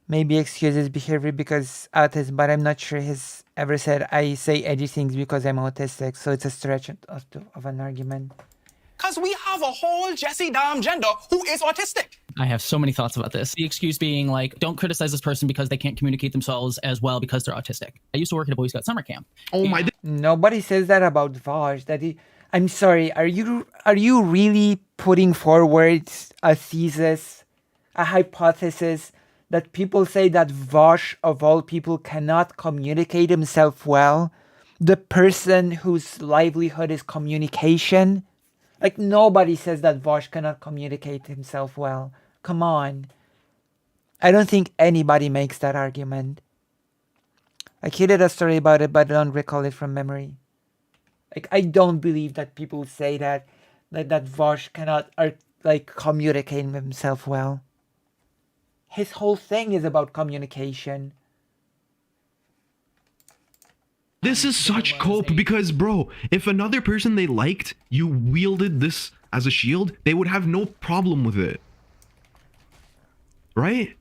S1: maybe excuse his behavior because autism, but I'm not sure he's ever said I say edgy things because I'm autistic, so it's a stretch of an argument.
S5: Because we have a whole Jesse Dam gender who is autistic.
S9: I have so many thoughts about this. The excuse being like, don't criticize this person because they can't communicate themselves as well because they're autistic. I used to work at a Boy Scout summer camp.
S2: Oh my!
S1: Nobody says that about Vosh. That he, I'm sorry. Are you really putting forward a thesis, a hypothesis that people say that Vosh of all people cannot communicate himself well? The person whose livelihood is communication. Like, nobody says that Vosh cannot communicate himself well. Come on. I don't think anybody makes that argument. Like, he did a story about it, but I don't recall it from memory. Like, I don't believe that people say that Vosh cannot, communicate himself well. His whole thing is about communication.
S2: This is such cope because, bro, if another person they liked, you wielded this as a shield, they would have no problem with it. Right?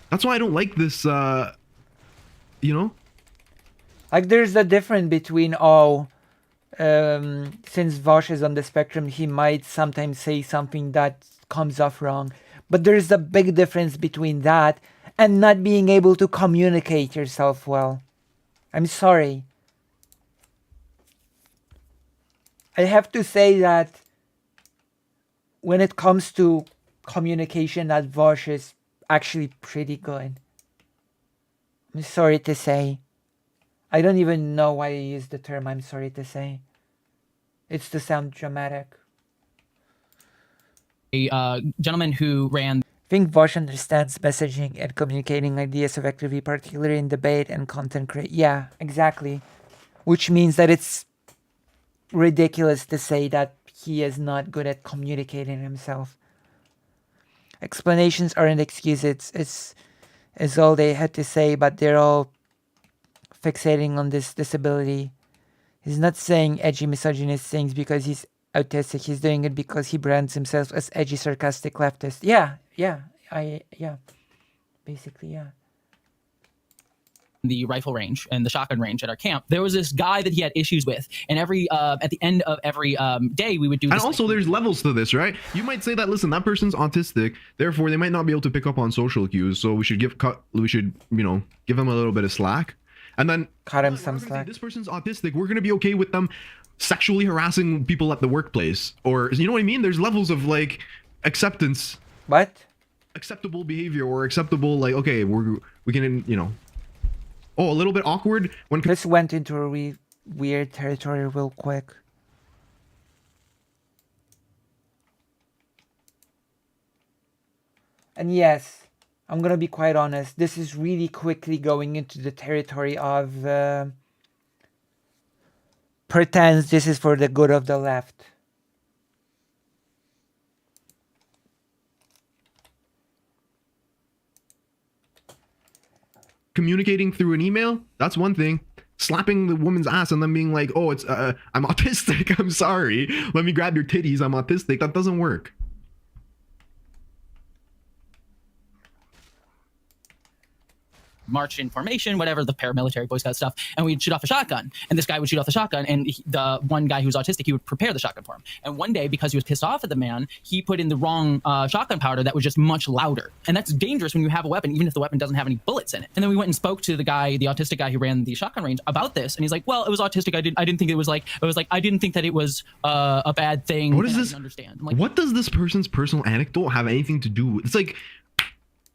S2: That's why I don't like this, you know?
S1: Like, there's a difference between, since Vosh is on the spectrum, he might sometimes say something that comes off wrong. But there's a big difference between that and not being able to communicate yourself well. I'm sorry. I have to say that when it comes to communication, that Vosh is actually pretty good. I'm sorry to say. I don't even know why I use the term I'm sorry to say. It's to sound dramatic.
S9: A gentleman who ran.
S1: I think Vosh understands messaging and communicating ideas effectively, particularly in debate and content creation. Yeah, exactly. Which means that it's ridiculous to say that he is not good at communicating himself. Explanations aren't excuses. It's all they had to say, but they're all fixating on this disability. He's not saying edgy misogynist things because he's autistic. He's doing it because he brands himself as edgy, sarcastic leftist. Yeah. Basically, yeah.
S9: The rifle range and the shotgun range at our camp, there was this guy that he had issues with, and every at the end of every day we would do this.
S2: And also there's levels to this, right? You might say that, listen, that person's autistic, therefore they might not be able to pick up on social cues, so we should give them a little bit of slack. And then
S1: cut him some slack.
S2: This person's autistic, we're gonna be okay with them sexually harassing people at the workplace, or you know what I mean? There's levels of like acceptance.
S1: What?
S2: Acceptable behavior, or acceptable, like, okay, we can, you know. Oh, a little bit awkward when
S1: this went into a weird territory real quick. And yes, I'm gonna be quite honest, this is really quickly going into the territory of pretends this is for the good of the left.
S2: communicating through an email, that's one thing. Slapping the woman's ass and then being like, oh, it's I'm autistic, I'm sorry, let me grab your titties, I'm autistic, that doesn't work.
S9: March in formation, whatever, the paramilitary Boy Scout stuff, and we'd shoot off a shotgun, and this guy would shoot off the shotgun, and the one guy who was autistic, he would prepare the shotgun for him. And one day, because he was pissed off at the man, he put in the wrong shotgun powder that was just much louder. And that's dangerous when you have a weapon, even if the weapon doesn't have any bullets in it. And then we went and spoke to the guy, the autistic guy who ran the shotgun range, about this, and he's like, well, it was autistic, I didn't think it was like, I didn't think that it was a bad thing.
S2: What is this?
S9: Understand. Like,
S2: what does this person's personal anecdote have anything to do with? It's like,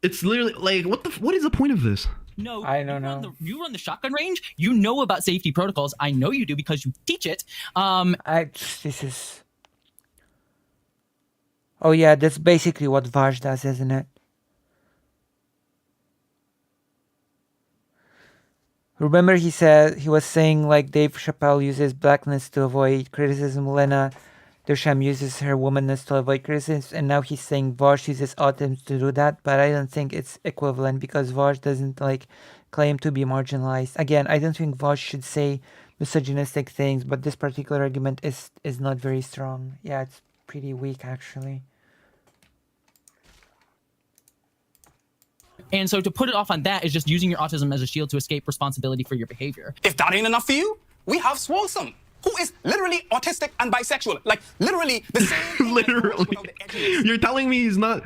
S2: it's literally like, what is the point of this?
S9: No,
S1: I don't know.
S9: You run the shotgun range. You know about safety protocols. I know you do because you teach it.
S1: This is. Oh yeah, that's basically what Vaj does, isn't it? Remember, he was saying like Dave Chappelle uses blackness to avoid criticism. Lena Dusham uses her womanness to avoid criticism, and now he's saying Vosh uses autism to do that, but I don't think it's equivalent because Vosh doesn't like claim to be marginalized. Again, I don't think Vosh should say misogynistic things, but this particular argument is not very strong. Yeah, it's pretty weak actually.
S9: And so to put it off on that is just using your autism as a shield to escape responsibility for your behavior.
S5: If that ain't enough for you, we have Swolesome, who is literally autistic and bisexual. Like, literally the same.
S2: Literally. You're telling me he's not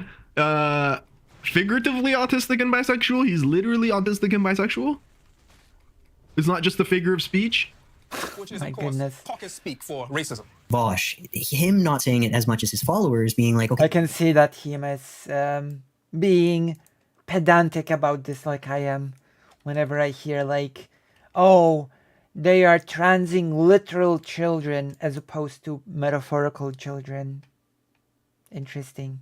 S2: figuratively autistic and bisexual? He's literally autistic and bisexual? It's not just a figure of speech?
S5: Which is, of course, caucus speak for racism.
S14: Vosh, him not saying it as much as his followers, being like, okay.
S1: I can see that him as being pedantic about this like I am. Whenever I hear like, oh, they are transing literal children as opposed to metaphorical children. Interesting.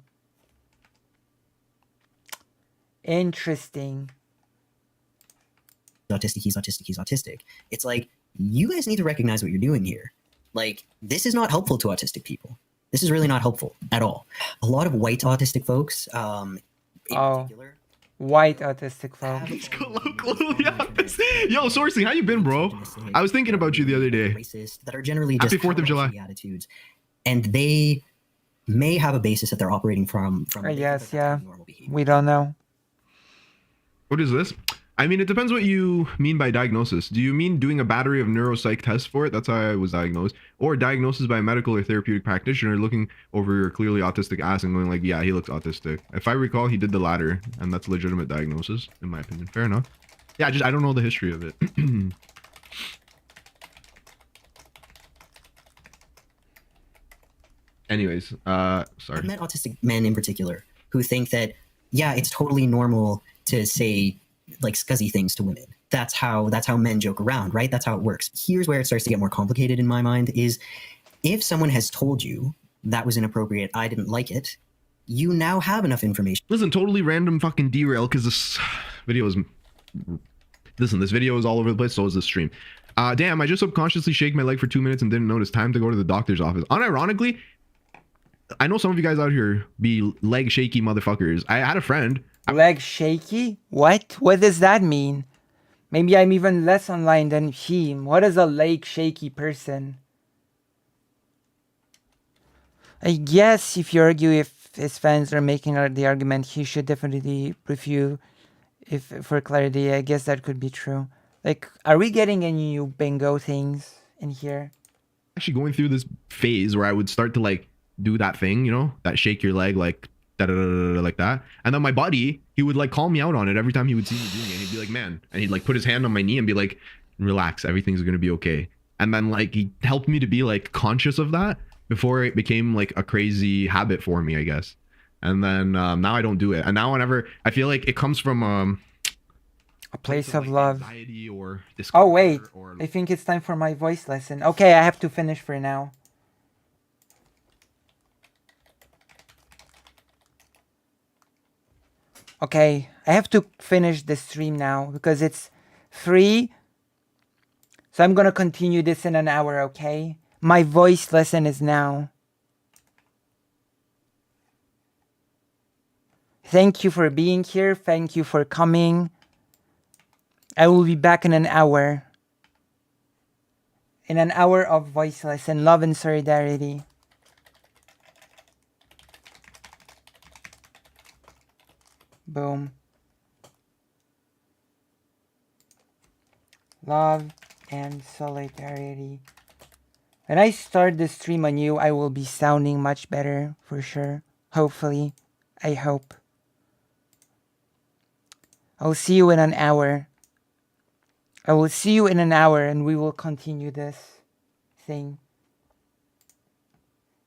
S1: Interesting.
S14: He's autistic. It's like, you guys need to recognize what you're doing here. Like, this is not helpful to autistic people. This is really not helpful at all. A lot of white autistic folks, in particular,
S1: white autistic folks.
S2: Yo, Sourcing, how you been, bro? I was thinking about you the other day.
S14: Racist, that are generally just
S2: Happy 4th of July
S14: attitudes, and they may have a basis that they're operating from.
S1: Yes, yeah. We don't know.
S2: What is this? I mean, it depends what you mean by diagnosis. Do you mean doing a battery of neuropsych tests for it? That's how I was diagnosed. Or diagnosis by a medical or therapeutic practitioner looking over your clearly autistic ass and going like, yeah, he looks autistic. If I recall, he did the latter, and that's a legitimate diagnosis, in my opinion. Fair enough. Yeah, I don't know the history of it. Anyways, sorry.
S14: I've met autistic men in particular who think that, yeah, it's totally normal to say like scuzzy things to women. That's how men joke around, right? That's how it works. Here's where it starts to get more complicated in my mind is if someone has told you that was inappropriate, I didn't like it, you now have enough information.
S2: Listen, totally random fucking derail because this video is... Listen, this video is all over the place, so is this stream. Damn, I just subconsciously shake my leg for 2 minutes and didn't notice. Time to go to the doctor's office. Unironically, I know some of you guys out here be leg shaky motherfuckers. I had a friend...
S1: Leg shaky? What? What does that mean? Maybe I'm even less online than him. What is a leg shaky person? I guess if you argue if his fans are making the argument, he should definitely refute. If for clarity, I guess that could be true. Like, are we getting any new bingo things in here?
S2: Actually going through this phase where I would start to like do that thing, you know, that shake your leg like like that, and then my buddy, he would like call me out on it every time he would see me doing it. He'd be like, man, and he'd like put his hand on my knee and be like, relax, everything's gonna be okay. And then like he helped me to be like conscious of that before it became like a crazy habit for me, I guess. And then now I don't do it, and now whenever I feel like it comes from
S1: a place of love.
S2: Anxiety or
S1: oh wait, I think it's time for my voice lesson. Okay, I have to finish for now. Okay, I have to finish the stream now because it's 3. So I'm gonna continue this in an hour, okay? My voice lesson is now. Thank you for being here. Thank you for coming. I will be back in an hour. In an hour of voice lesson, love and solidarity. Boom. Love and solidarity. When I start the stream anew, I will be sounding much better for sure. Hopefully. I hope. I'll see you in an hour. I will see you in an hour and we will continue this thing.